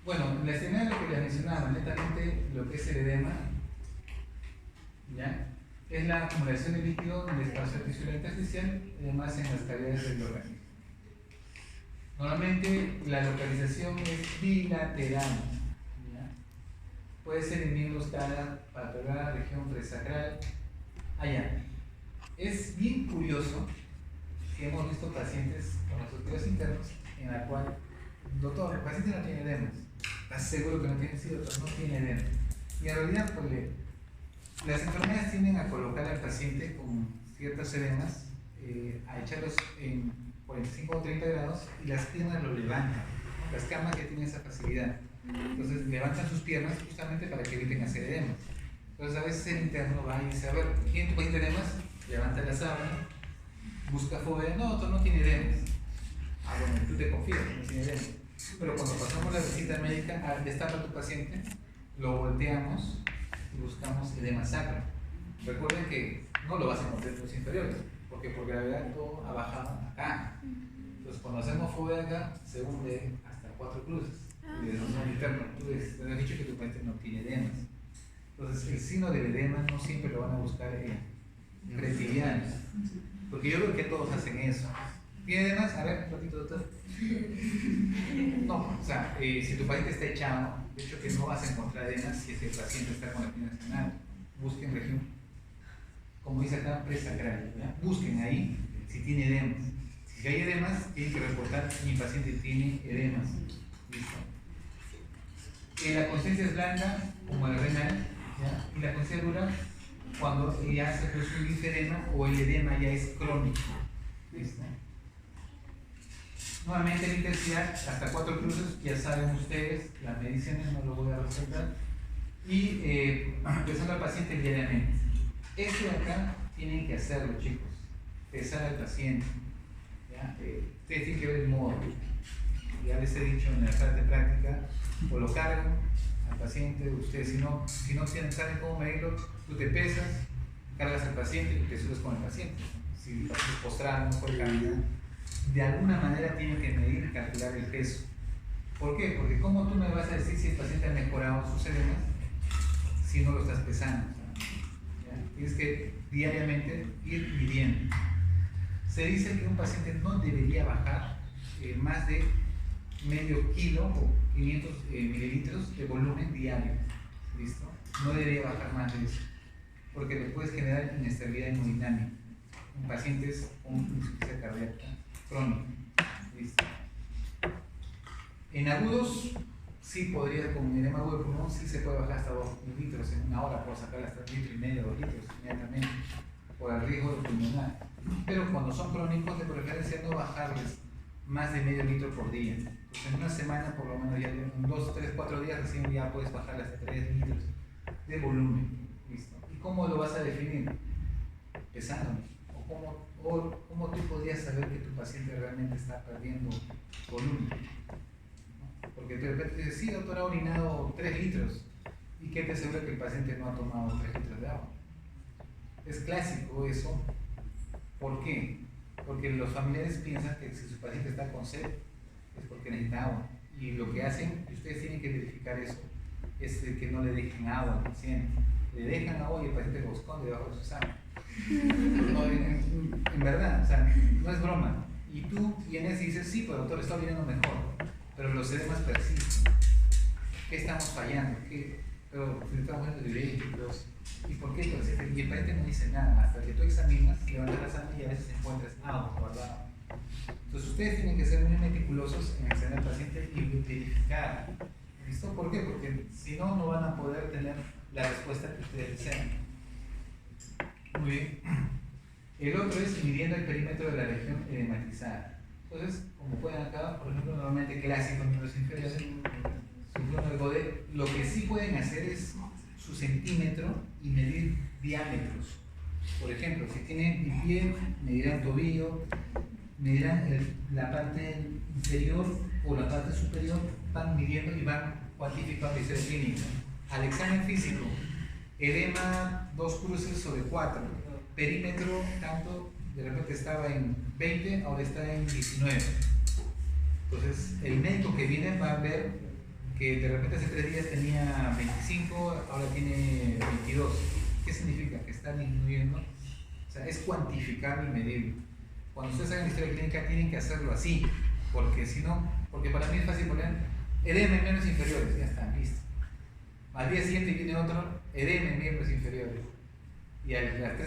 Bueno, la escena de lo que les mencionaba, netamente lo que es el edema, ¿ya? Es la acumulación de líquido en el espacio tisular intersticial y además en las cavidades del organismo. Normalmente la localización es bilateral, ¿ya? Puede ser en miembros cara, patelar, región presacral, allá. Es bien curioso que hemos visto pacientes con los objetivos internos en la cual, doctor, el paciente no tiene edemas. ¿Estás seguro que no tiene? Sí, doctor, no tiene edema. Y en realidad, pues, las enfermedades tienden a colocar al paciente con ciertos edemas, a echarlos en 45 o 30 grados y las piernas lo levantan. Las camas ya tienen esa facilidad. Entonces levantan sus piernas justamente para que eviten hacer edemas. Entonces a veces el interno va y dice, a ver, ¿quién tu paciente edemas? Levanta la sábana, busca fobia, no, doctor, no tiene edemas. Bueno, tú te confías, no tiene edemas. Pero cuando pasamos la visita médica, destapa a tu paciente, lo volteamos y buscamos edema sacro. Recuerden que no lo vas a encontrar en los inferiores, porque por gravedad todo ha bajado acá. Entonces cuando hacemos fobia acá, se hunde hasta 4 cruces. Y desde un interno, tú has dicho que tu paciente no tiene edemas. Entonces el signo del edema no siempre lo van a buscar en pretibianos, porque yo creo que todos hacen eso. ¿Tiene edemas? A ver, un ratito, doctor. No, o sea, si tu paciente está echado, de hecho que no vas a encontrar edemas si ese paciente está con la espina nacional. Busquen región, como dice acá, presacral. Busquen ahí si tiene edemas. Si hay edemas, tienen que reportar mi paciente tiene edemas. Listo. La conciencia es blanca, como el renal, ¿ya? Y la conciencia dura cuando ya se produce un linfedema o el edema ya es crónico. ¿Listo? Nuevamente la intensidad, hasta 4 cruces, ya saben ustedes, las mediciones no lo voy a resaltar. Y empezando al paciente diariamente. Esto de acá tienen que hacerlo, chicos. Pesar al paciente. ¿Ya? Ustedes tienen que ver el modo. Ya les he dicho en la parte práctica, o lo cargan al paciente, ustedes si no saben cómo medirlo, tú te pesas, cargas al paciente y te subes con el paciente. Si el paciente es postrado, no puede caminar, de alguna manera tienen que medir y calcular el peso. ¿Por qué? Porque ¿cómo tú me vas a decir si el paciente ha mejorado sus edemas si no lo estás pesando? ¿Ya? Tienes que diariamente ir midiendo. Se dice que un paciente no debería bajar más de medio kilo o 500 mililitros de volumen diario. ¿Listo? No debería bajar más de eso, porque le puedes generar inestabilidad hemodinámica. Un paciente es con insuficiencia cardíaca crónica. ¿Listo? En agudos, sí podría, con edema agudo de pulmón, sí se puede bajar hasta 2 litros en una hora, puedo sacar hasta 1,5 litros, 2 litros inmediatamente, por el riesgo de pulmonar. Pero cuando son crónicos, de preferencia no bajarles más de medio litro por día. Entonces, en una semana, por lo menos, ya en 2, 3, 4 días recién ya puedes bajar hasta 3 litros de volumen. ¿Listo? ¿Y cómo lo vas a definir? Pesando. ¿O cómo tú podrías saber que tu paciente realmente está perdiendo volumen? Porque de repente dices, sí, doctor, ha orinado 3 litros. ¿Y qué te asegura que el paciente no ha tomado 3 litros de agua? Es clásico eso. ¿Por qué? Porque los familiares piensan que si su paciente está con sed es porque necesita agua. Y lo que hacen, y ustedes tienen que verificar eso, es que no le dejen agua al paciente. le dejan agua y el paciente lo esconde debajo de su sábana. No, en verdad, o sea, no es broma. Y tú vienes y dices, sí, pues doctor, está viniendo mejor, pero los edemas persisten. ¿Qué estamos fallando? Pero le estamos viendo diuréticos. ¿Y por qué persisten? Y el paciente no dice nada, hasta que tú examinas, levantas la sábana y a veces encuentras agua guardada. Entonces ustedes tienen que ser muy meticulosos en examinar al paciente y verificar. ¿Listo? ¿Por qué? Porque si no, no van a poder tener la respuesta que ustedes desean. Muy bien. El otro es midiendo el perímetro de la región edematizada. Entonces, como pueden acá, por ejemplo, normalmente clásico en los inferiores, su plano de Godet, lo que sí pueden hacer es su centímetro y medir diámetros. Por ejemplo, si tienen mi pie, medirán tobillo, medirán la parte inferior o la parte superior, van midiendo y van cuantificando la historia clínica. Al examen físico, edema 2 cruces sobre 4, perímetro tanto, de repente estaba en 20, ahora está en 19. Entonces, el médico que viene va a ver que de repente hace 3 días tenía 25, ahora tiene 22. ¿Qué significa? Que está disminuyendo. O sea, es cuantificable y medible. Cuando ustedes hagan historia clínica tienen que hacerlo así, porque si no, porque para mí es fácil poner edema en miembros inferiores, ya está, listo. Al día siguiente viene otro edema en miembros inferiores. Y al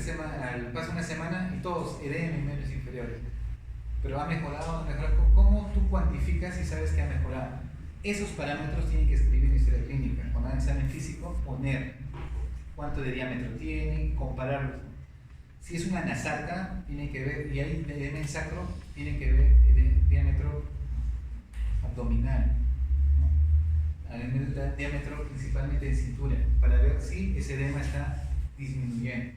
paso una semana y todos edema en miembros inferiores. Pero ha mejorado, no ha mejorado. ¿Cómo tú cuantificas y sabes que ha mejorado? Esos parámetros tienen que escribir en historia clínica. Cuando hagan examen físico, poner cuánto de diámetro tiene, compararlo. Si es una anasarca, tiene que ver, y hay edema en sacro, tiene que ver el diámetro abdominal, ¿no? El diámetro principalmente de cintura, para ver si ese edema está disminuyendo.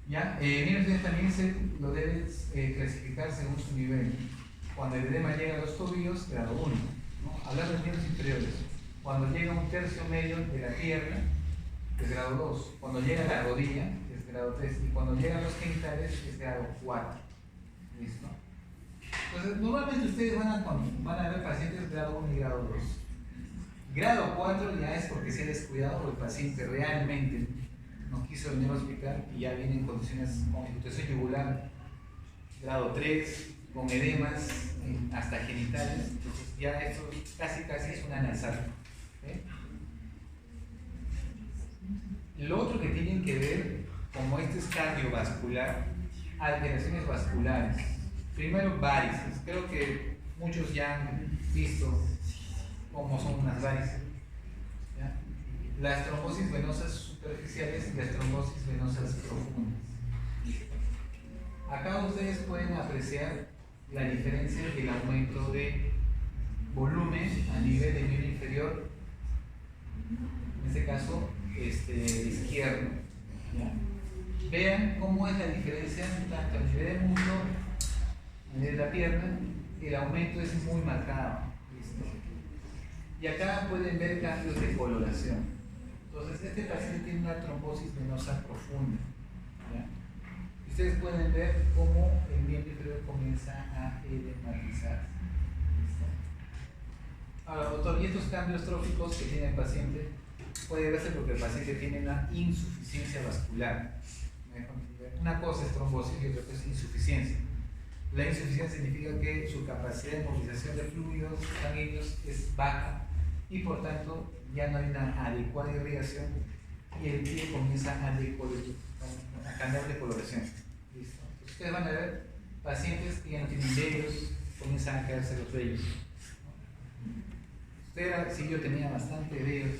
¿Ya? Miren, también lo debes clasificar según su nivel. Cuando el edema llega a los tobillos, grado 1, ¿no? Hablar de los miembros inferiores. Cuando llega a un tercio medio de la pierna, es grado 2. Cuando llega a la rodilla, es grado 3. Y cuando llegan a los genitales, es grado 4. ¿Listo? Entonces, normalmente ustedes van a ver pacientes grado 1 y grado 2. Grado 4 ya es porque se ha descuidado o el paciente realmente no quiso venir al hospital y ya viene en condiciones como infiltración yugular. Grado 3, con edemas hasta genitales. Entonces, ya eso casi es una nasal. Lo otro que tienen que ver, como este es cardiovascular, alteraciones vasculares. Primero, varices. Creo que muchos ya han visto cómo son unas varices. ¿Ya? Las trombosis venosas superficiales y las trombosis venosas profundas. Acá ustedes pueden apreciar la diferencia del aumento de volumen a nivel del miembro inferior, en este caso izquierdo. ¿Ya? Vean cómo es la diferencia tanto a nivel del muslo, a nivel de la pierna, el aumento es muy marcado. ¿Listo? Y acá pueden ver cambios de coloración. Entonces, este paciente tiene una trombosis venosa profunda. ¿Ya? Ustedes pueden ver cómo el miembro inferior comienza a edematizarse. ¿Listo? Ahora, doctor, ¿y estos cambios tróficos que tiene el paciente? Puede verse porque el paciente tiene una insuficiencia vascular. Una cosa es trombosis y otra cosa es insuficiencia. La insuficiencia significa que su capacidad de movilización de fluidos sanguíneos es baja y por tanto ya no hay una adecuada irrigación y el pie comienza a cambiar de coloración. ¿Listo? Entonces ustedes van a ver pacientes que ya no tienen vellos, comienzan a caerse los vellos. Si yo tenía bastante vellos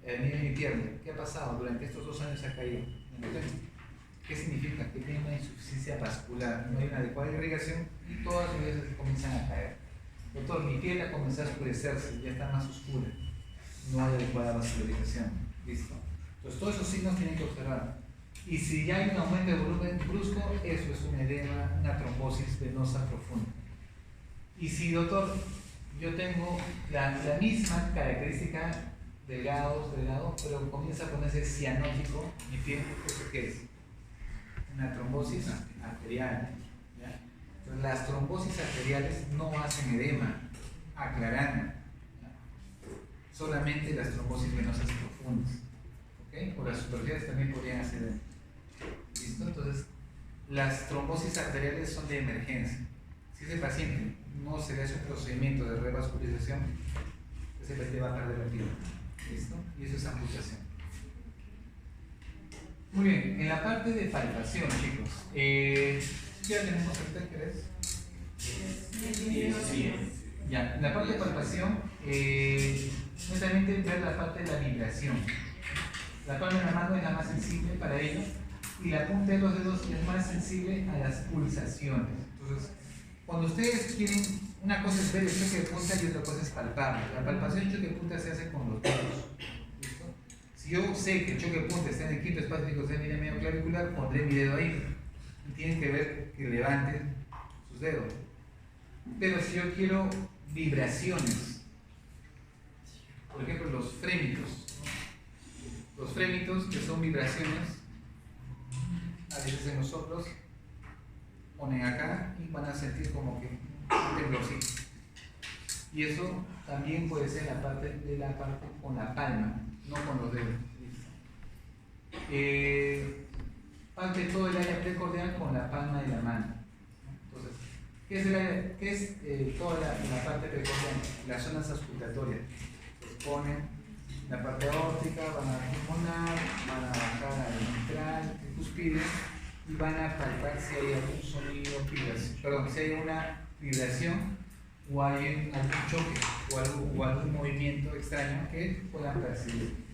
en mi pierna, ¿qué ha pasado? Durante estos 2 años ha caído. ¿Qué significa? Que tiene una insuficiencia vascular, no hay una adecuada irrigación y todas las veces comienzan a caer. Doctor, mi piel ha comenzado a oscurecerse, ya está más oscura, no hay adecuada vascularización. ¿Listo? Entonces todos esos signos tienen que observar. Y si ya hay un aumento de volumen brusco, eso es un edema, una trombosis venosa profunda. Y si, doctor, yo tengo la misma característica, delgado, pero comienza a ponerse cianótico, mi piel, ¿eso qué es? Una trombosis arterial. ¿Ya? Entonces, las trombosis arteriales no hacen edema, aclarando. ¿Ya? solamente las trombosis venosas profundas, ¿ok? O las superficiales también podrían hacer. ¿Listo? Entonces, las trombosis arteriales son de emergencia. Si ese paciente no se le hace un procedimiento de revascularización, ese paciente va a perder la pierna. ¿Listo? Y eso es amputación. Muy bien, en la parte de palpación, chicos, ya tenemos ahorita, ¿querés? Ya, en la parte de palpación, netamente ver la parte de la vibración. La palma de la mano es la más sensible para ello y la punta de los dedos es más sensible a las pulsaciones. Entonces, cuando ustedes quieren, una cosa es ver el choque de punta y otra cosa es palparlo. La palpación y choque de punta se hace con los dedos. ¿Listo? Si yo sé que el choque de punta está en el quinto espacio de la línea medio clavicular, pondré mi dedo ahí. Y tienen que ver que levanten sus dedos. Pero si yo quiero vibraciones, por ejemplo los frémitos, que son vibraciones, a veces en nosotros ponen acá y van a sentir como que un temblorcito. Y eso también puede ser la parte con la palma, no con los dedos. Parte todo el área precordial con la palma de la mano. Entonces, ¿qué es toda la parte precordial? Las zonas auscultatorias. Pues ponen la parte aórtica, van a pulmonar, van a bajar al mitral, cuspide, y van a palpar si hay algún sonido, si hay una vibración o hay algún choque o algún movimiento extraño que puedan percibir.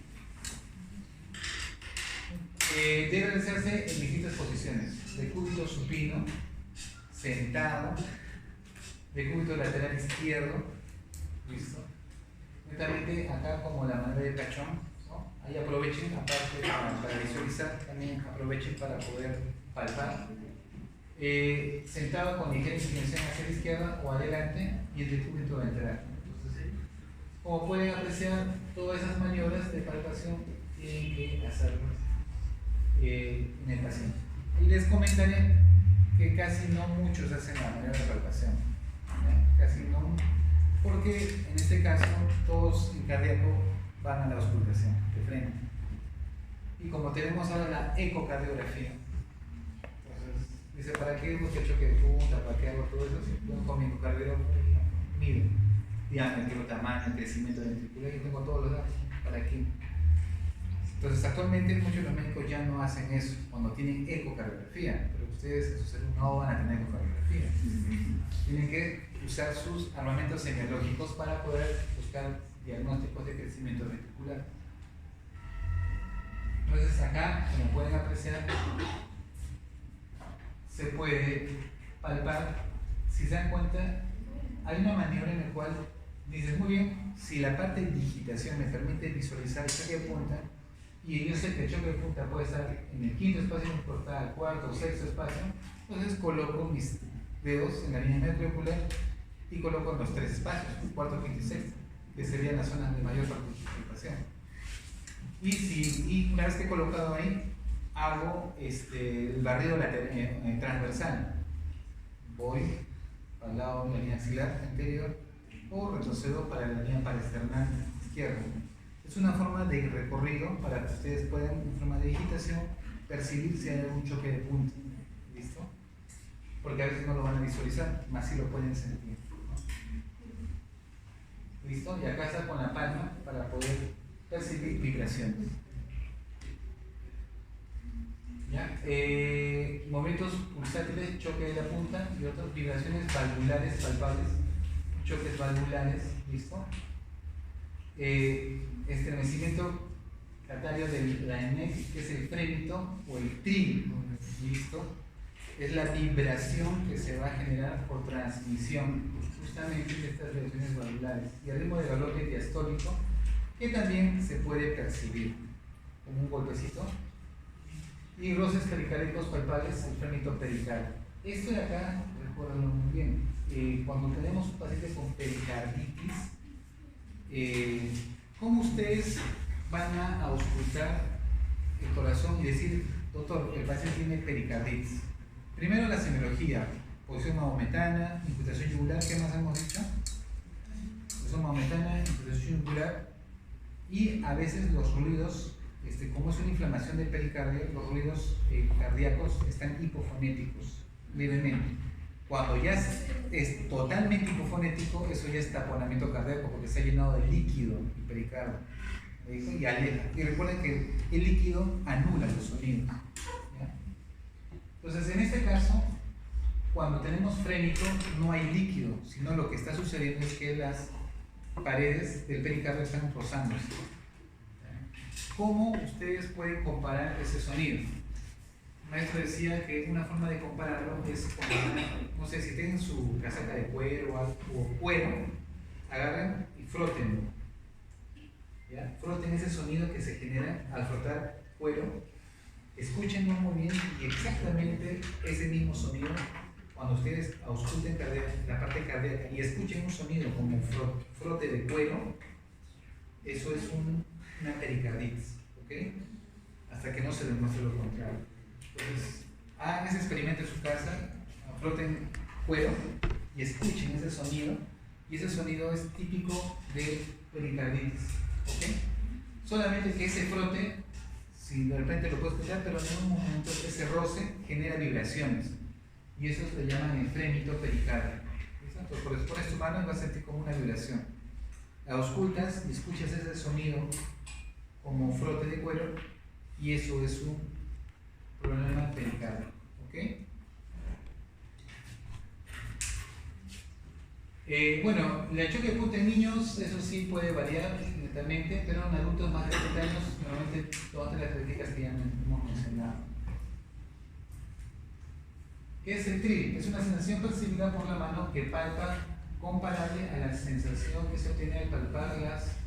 Debe realizarse en distintas posiciones: decúbito supino, sentado, decúbito lateral izquierdo, listo. Netamente acá como la manera de cachón, ¿no? Ahí aprovechen, aparte para visualizar, también aprovechen para poder palpar. Sentado con ligera inclinación hacia la izquierda o adelante y el decúbito ventral. Entonces, como pueden apreciar, todas esas maniobras de palpación tienen que hacerlas en el paciente. Y les comentaré que casi no muchos hacen la maniobra de palpación, ¿no? Casi no, porque en este caso todos en cardíaco van a la auscultación de frente. Y como tenemos ahora la ecocardiografía, entonces dice, ¿para qué busco choque de punta? ¿Para qué hago todo eso? Bueno, con mi ecocardiografía mido diámetro, tamaño, crecimiento ventricular, y tengo todos los datos. ¿Para qué? Entonces, actualmente muchos de los médicos ya no hacen eso cuando tienen ecocardiografía, pero ustedes en su salud no van a tener ecocardiografía. Tienen que usar sus armamentos semiológicos para poder buscar diagnósticos de crecimiento ventricular. Entonces, acá, como pueden apreciar, se puede palpar. Si se dan cuenta, hay una maniobra en la cual dices, muy bien, si la parte de digitación me permite visualizar el choque de punta, y yo sé que el choque de punta puede estar en el quinto espacio portal, cuarto o sexto espacio, entonces coloco mis dedos en la línea medio y coloco en los tres espacios, cuarto, quinto y sexto, que serían las zonas de mayor participación. Y una vez que he colocado ahí, hago el barrido transversal. Voy al lado de la línea axilar anterior o retrocedo para la línea paraesternal izquierda. Es una forma de recorrido para que ustedes puedan, en forma de digitación, percibir si hay algún choque de punta. ¿Listo? Porque a veces no lo van a visualizar, más si lo pueden sentir, ¿no? ¿Listo? Y acá está con la palma para poder percibir vibraciones. ¿Ya? Momentos pulsátiles, choque de la punta, y otras vibraciones valvulares palpables, choques valvulares. ¿Listo? Estremecimiento catario de la ENEC, que es el frémito o el tril. ¿Listo? Es la vibración que se va a generar por transmisión justamente de estas vibraciones valvulares, y el ritmo de galope diastólico, que también se puede percibir como un golpecito, y roces pericardíacos palpables, el frémito pericardio. Esto de acá, recuérdenlo muy bien, cuando tenemos un paciente con pericarditis, ¿cómo ustedes van a auscultar el corazón y decir, doctor, el paciente tiene pericarditis? Primero la semiología, posición mahometana, infiltración yugular, ¿qué más hemos dicho? Posición mahometana, infiltración yugular, Y a veces los ruidos, como es una inflamación del pericardio, los ruidos cardíacos están hipofonéticos, levemente. Cuando ya es totalmente hipofonético, eso ya es taponamiento cardíaco porque se ha llenado de líquido el pericardio y aleja. Y recuerden que el líquido anula los sonidos. ¿Ya? Entonces, en este caso, cuando tenemos frémito, no hay líquido, sino lo que está sucediendo es que las paredes del pericardio están rozándose. ¿Cómo ustedes pueden comparar ese sonido? El maestro decía que una forma de compararlo es comparar, no sé, si tienen su casaca de cuero o cuero, agarran y frótenlo. ¿Ya? Froten ese sonido que se genera al frotar cuero, escúchenlo muy bien y exactamente ese mismo sonido cuando ustedes ausculten la parte cardíaca y escuchen un sonido como frote de cuero, eso es una pericarditis, ¿ok? Hasta que no se demuestre lo contrario. Entonces, hagan ese experimento en su casa, froten cuero y escuchen ese sonido, y ese sonido es típico de pericarditis, ¿ok? Solamente que ese frote, si de repente lo puedo escuchar, pero en un momento ese roce genera vibraciones. Y eso se llama el frémito pericardio. Entonces, por eso pones tu mano y vas a sentir como una vibración. La auscultas y escuchas ese sonido como frote de cuero, y eso es un problema pericardio. ¿Ok? Bueno, el choque de punta en niños, eso sí puede variar netamente, pero en adultos más de 30 años, normalmente todas las características que ya hemos mencionado. ¿Qué es el tril? Es una sensación percibida por la mano que palpa, comparable a la sensación que se obtiene al palpar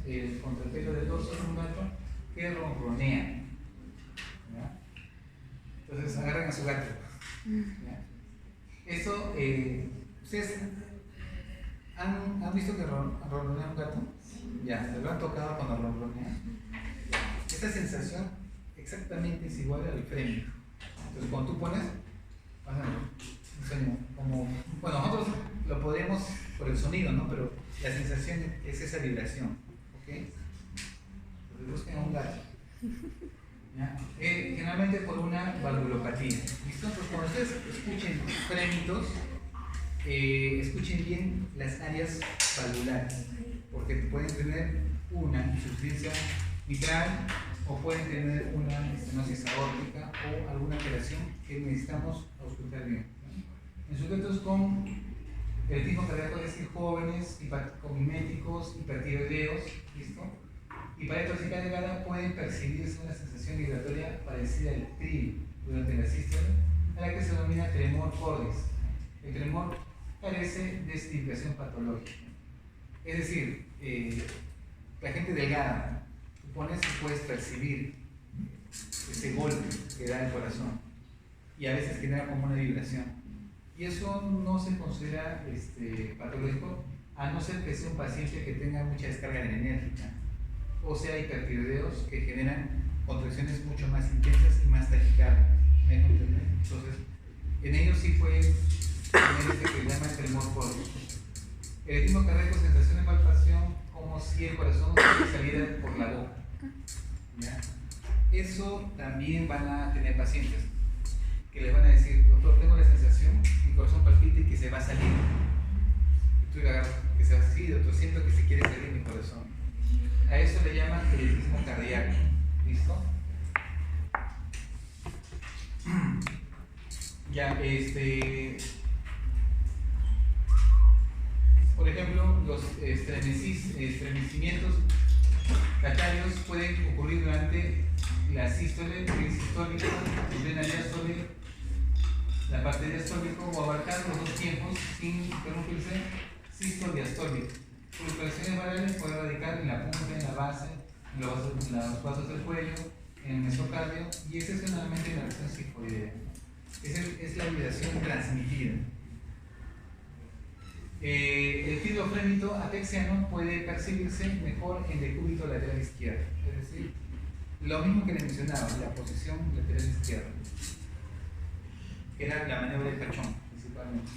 el contrapelo del dorso de un gato que ronronea. ¿Ya? Entonces agarran a su gato. ¿Ya? Eso, ¿ustedes han visto que ronronea un gato? Ya, ¿se lo han tocado cuando ronronea? Esta sensación exactamente es igual al frémito. Entonces cuando tú pones un sonido como, bueno, nosotros lo podemos por el sonido, ¿no? Pero la sensación es esa vibración, ¿ok? Entonces busquen a un gato, ¿ya? Generalmente por una valvulopatía, ¿listo? Entonces cuando ustedes escuchen frémitos, escuchen bien las áreas valvulares, porque pueden tener una insuficiencia mitral o pueden tener una estenosis aórtica o alguna alteración que necesitamos auscultar bien. En sujetos con el ritmo cardíaco, es decir, jóvenes, comiméticos, hipertiroideos, ¿listo? Y para hipertrofia delgada pueden percibirse una sensación vibratoria parecida al tril durante la sístole, a la que se denomina tremor cordis. El tremor carece de estimulación patológica. Es decir, la gente delgada, pones y puedes percibir ese golpe que da el corazón y a veces genera como una vibración, y eso no se considera patológico, a no ser que sea un paciente que tenga mucha descarga adrenérgica o sea hipertiroideos que generan contracciones mucho más intensas y más taquicardia. ¿Me dejo entender? Entonces, en ellos sí puede tener que se llama el tremor córdico. El ritmo cardíaco, sensación de palpación como si el corazón saliera por la boca. ¿Ya? Eso también van a tener pacientes que les van a decir: doctor, tengo la sensación, mi corazón palpita y que se va a salir. Y tú le agarras que se va a salir, doctor, siento que se quiere salir mi corazón. A eso le llaman el ritmo cardíaco. ¿Listo? Ya, por ejemplo, los estremecimientos cacharios pueden ocurrir durante la sístole, el sistólico, el plena diástole, la parte diastólica, o abarcar los dos tiempos sin interrumpirse, sístole-diastólico. Fluctuaciones variables pueden radicar en la punta, en la base, en los vasos del cuello, en el mesocardio, y esa es generalmente la reacción psicoidea. Esa es la vibración transmitida. El fibrofrémito apexiano puede percibirse mejor en decúbito lateral izquierdo, es decir, lo mismo que les mencionaba, la posición lateral izquierda, que era la maniobra del pachón, principalmente.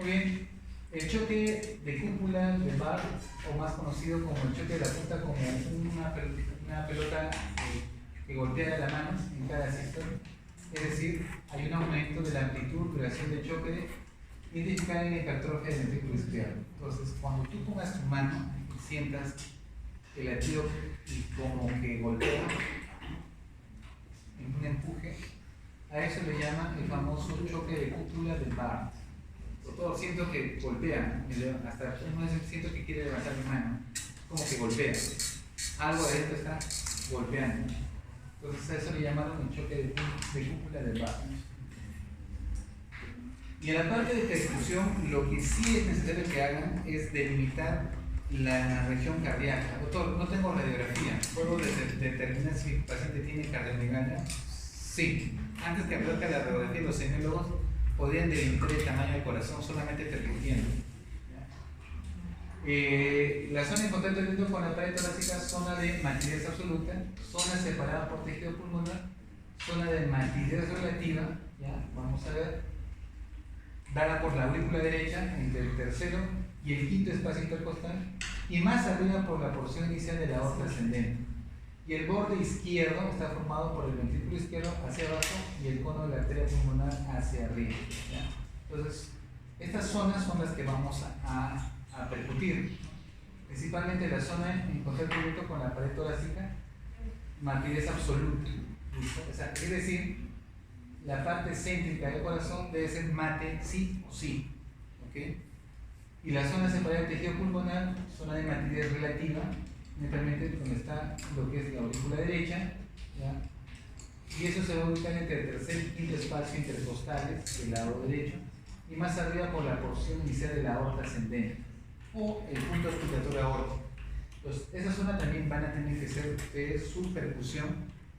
Muy bien, el choque de cúpula de Barr, o más conocido como el choque de la punta, como una pelota que golpea la mano en cada sistema. Es decir, hay un aumento de la amplitud, duración del choque identificada en la hipertrofia del ventrículo izquierdo. Entonces, cuando tú pongas tu mano y sientas el latido y como que golpea en un empuje, a eso le llaman el famoso choque de cúpula de Barr. Todo siento que golpea, hasta uno siento que quiere levantar mi mano, como que golpea. Algo adentro está golpeando. Entonces a eso le llamaron el choque de cúpula de Barr. Y en la parte de percusión, lo que sí es necesario que hagan es delimitar la región cardíaca. Doctor, no tengo radiografía. ¿Puedo determinar si el paciente tiene cardiomegalia? Sí. Antes que aparezca la radiografía, los semiólogos podrían delimitar el tamaño del corazón solamente percutiendo. La zona en contacto directo con la pared torácica, zona de matidez absoluta, zona separada por tejido pulmonar, zona de matidez relativa, ¿ya? Vamos a ver, dada por la aurícula derecha entre el tercero y el quinto espacio intercostal, y más arriba por la porción inicial de la aorta ascendente. Y el borde izquierdo está formado por el ventrículo izquierdo hacia abajo y el cono de la arteria pulmonar hacia arriba, ¿ya? Entonces, estas zonas son las que vamos a percutir, principalmente la zona en contacto directo con la pared torácica, matidez absoluta, ¿listo? O sea, es decir, la parte céntrica del corazón debe ser mate sí o sí, ¿ok? Y la zona separada del tejido pulmonar, zona de matidez relativa, netamente donde está lo que es la aurícula derecha, ¿ya? Y eso se va a ubicar entre el tercer y quinto espacio intercostales del lado derecho, y más arriba por la porción inicial de la aorta ascendente o el punto auscultatorio aórtico. Entonces, esa zona también van a tener que ser de su percusión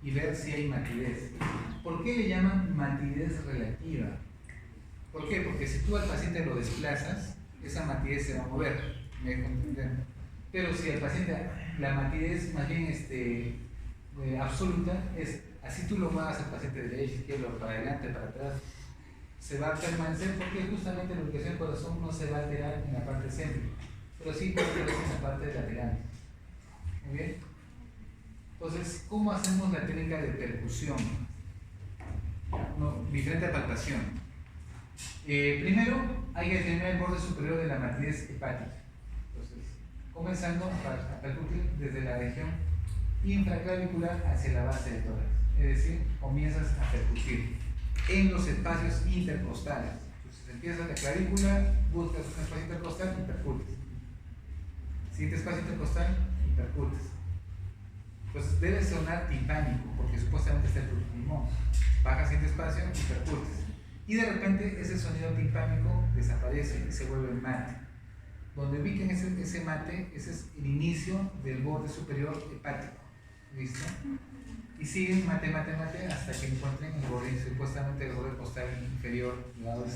y ver si hay matidez. ¿Por qué le llaman matidez relativa? ¿Por qué? Porque si tú al paciente lo desplazas, esa matidez se va a mover, ¿me dejo entender? Pero si al paciente la matidez más bien absoluta es así, tú lo muevas al paciente derecho, izquierdo, para adelante, para atrás, se va a permanecer porque justamente la ubicación del corazón no se va a alterar en la parte céntrica, pero sí puede alterarse en la parte lateral. Muy bien. Entonces, ¿cómo hacemos la técnica de percusión? Diferente palpación. Primero, hay que determinar el borde superior de la matidez hepática. Entonces, comenzando a percutir desde la región infraclavicular hacia la base del tórax. Es decir, comienzas a percutir en los espacios intercostales. Entonces, empiezas la clavícula, buscas un espacio intercostal y percutes. Siguiente espacio intercostal y percutes. Pues debe sonar timpánico, porque supuestamente está el pulmón. Bajas siguiente espacio y percutes. Y de repente ese sonido timpánico desaparece y se vuelve mate. Donde ubiquen ese mate, ese es el inicio del borde superior hepático. ¿Listo? Y siguen mate hasta que encuentren el borde, supuestamente el borde costal inferior, lado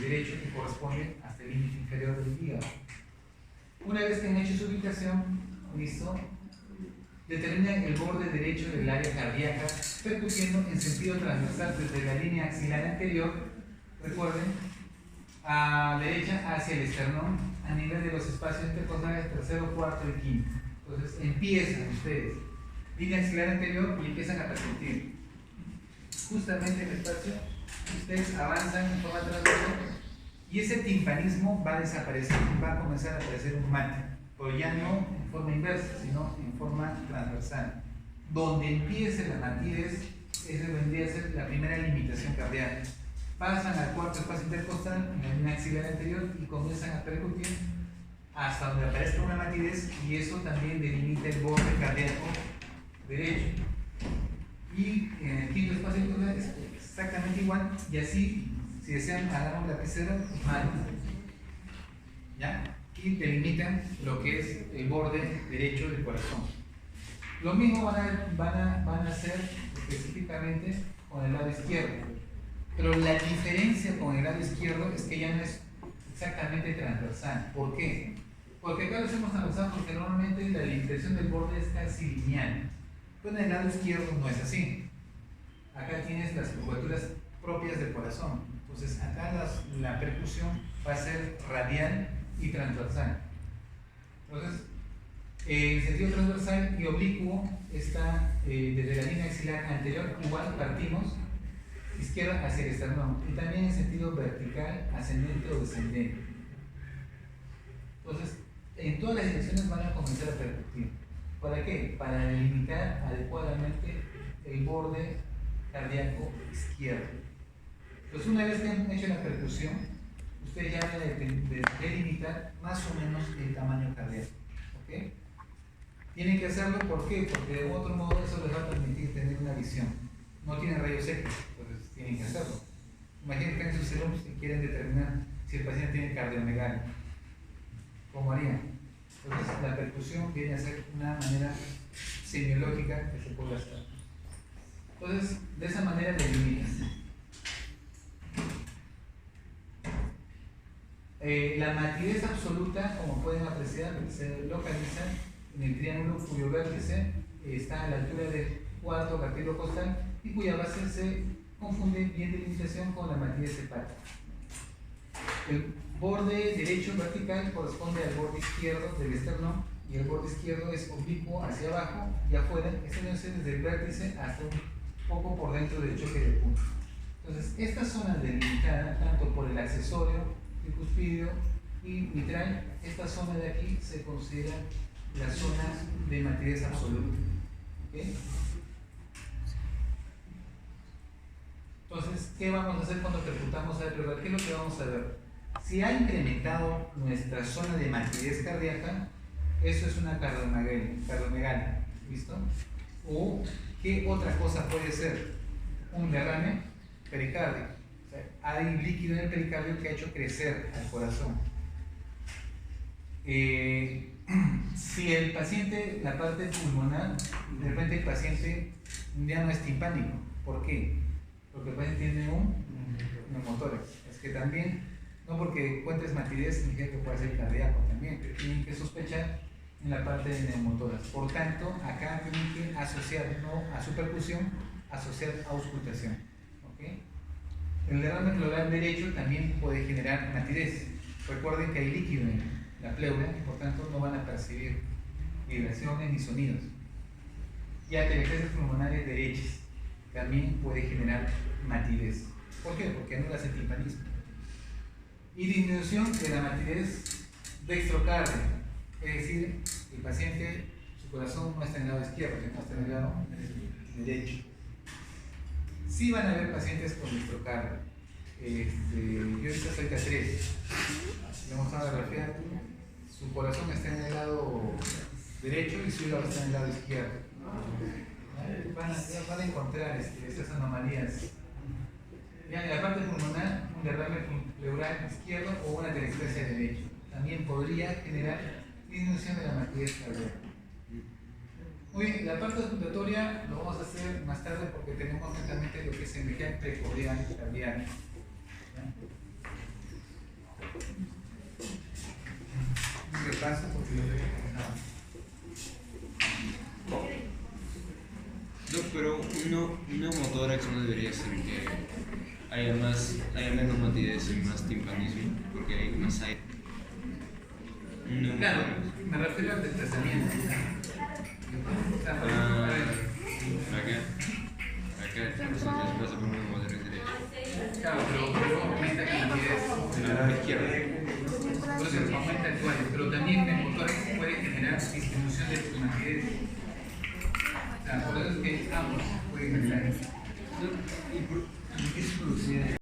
derecho, que corresponde hasta el límite inferior del hígado. Una vez que han hecho su ubicación, ¿listo? Determinan el borde derecho del área cardíaca, percutiendo en sentido transversal desde la línea axilar anterior, recuerden, a derecha hacia el esternón, a nivel de los espacios intercostales tercero, cuarto y quinto. Entonces empiezan ustedes, línea axilar anterior, y empiezan a percutir. Justamente en el espacio, ustedes avanzan en forma transversal y ese timpanismo va a desaparecer, va a comenzar a aparecer un mate, pero ya no en forma inversa, sino en forma transversal. Donde empiece la matidez, esa vendría a ser la primera limitación cardíaca. Pasan al cuarto espacio intercostal, en la línea axilar anterior, y comienzan a percutir hasta donde aparezca una matidez, y eso también delimita el borde cardíaco derecho. Y en el quinto espacio intercostal es exactamente igual, y así, si desean, agarran la lapicera, mal, ¿ya? Y delimitan lo que es el borde derecho del corazón. Lo mismo van a hacer específicamente con el lado izquierdo, pero la diferencia con el lado izquierdo es que ya no es exactamente transversal. ¿Por qué? Porque acá lo hacemos transversal porque normalmente la limitación del borde es casi lineal, pero en el lado izquierdo no es así. Acá tienes las curvaturas propias del corazón. Entonces acá la percusión va a ser radial y transversal. Entonces, en sentido transversal y oblicuo está desde la línea axilar anterior, igual partimos izquierda hacia el esternón, y también en sentido vertical, ascendente o descendente. Entonces, en todas las direcciones van a comenzar a percutir. ¿Para qué? Para delimitar adecuadamente el borde cardíaco izquierdo. Entonces, una vez que han hecho la percusión, ustedes ya deben delimitar más o menos el tamaño cardíaco. ¿Ok? Tienen que hacerlo, ¿por qué? Porque de otro modo eso les va a permitir tener una visión. No tienen rayos X, entonces tienen que hacerlo. Imaginen que en sus serums quieren determinar si el paciente tiene cardiomegalia. ¿Cómo harían? Entonces la percusión viene a ser una manera semiológica que se puede hacer. Entonces, de esa manera delimitan. La matidez absoluta, como pueden apreciar, se localiza en el triángulo cuyo vértice está a la altura del cuarto cartílago costal y cuya base se confunde bien delimitación con la matidez hepática. El borde derecho vertical corresponde al borde izquierdo del esternón y el borde izquierdo es oblicuo hacia abajo y afuera, extendiéndose desde el vértice hasta un poco por dentro del choque de punta. Entonces, esta zona delimitada tanto por el accesorio, tricuspidio y mitral, esta zona de aquí se considera la zona de matidez absoluta. ¿Okay? Entonces, ¿qué vamos a hacer cuando percutamos a la ¿Qué es lo que vamos a ver? Si ha incrementado nuestra zona de matidez cardíaca, eso es una cardiomegalia, ¿listo? O, ¿qué otra cosa puede ser? Un derrame pericárdico. O sea, hay líquido en el pericardio que ha hecho crecer al corazón. Si el paciente, la parte pulmonar, de repente el paciente ya no es timpánico. ¿Por qué? Porque el paciente tiene un neumotórax. Es que también, no porque encuentres matidez significa que puede ser cardíaco también, pero tienen que sospechar en la parte de neumotórax. Por tanto, acá tienen que asociar, no a su percusión, asociar auscultación. ¿Okay? El derrame pleural derecho también puede generar matidez. Recuerden que hay líquido en la pleura y por tanto no van a percibir vibraciones ni sonidos. Ya que las heces pulmonares derechas también puede generar matidez. ¿Por qué? Porque anula el timpanismo. Y disminución de la matidez dextrocárdica, es decir, el paciente, su corazón no está en el lado izquierdo, sino está en el lado derecho. Sí van a haber pacientes con dextrocardia. Yo ahorita soy K3. Le vamos a grafiar. Su corazón está en el lado derecho y su hígado está en el lado izquierdo. Van a encontrar estas anomalías. Ya en la parte pulmonar, un derrame pleural izquierdo o una telespecia derecha. También podría generar disminución de la matidez cardíaca. Muy bien, la parte auscultatoria lo vamos a hacer más tarde porque tenemos netamente lo que es energía precordial cardíaca. Un repaso porque lo veo No, pero un neumotórax no debería ser que haya menos matidez y más timpanismo, porque hay más aire. Claro, me refiero al desplazamiento. Acá entonces pasa por un neumotórax derecho. Claro, pero aumenta la matidez A la izquierda. Entonces aumenta el cuadro, pero también el motor puede generar disminución de tu matidez. O sea, por eso es que ambos pueden generar. ¿Y por qué se producía?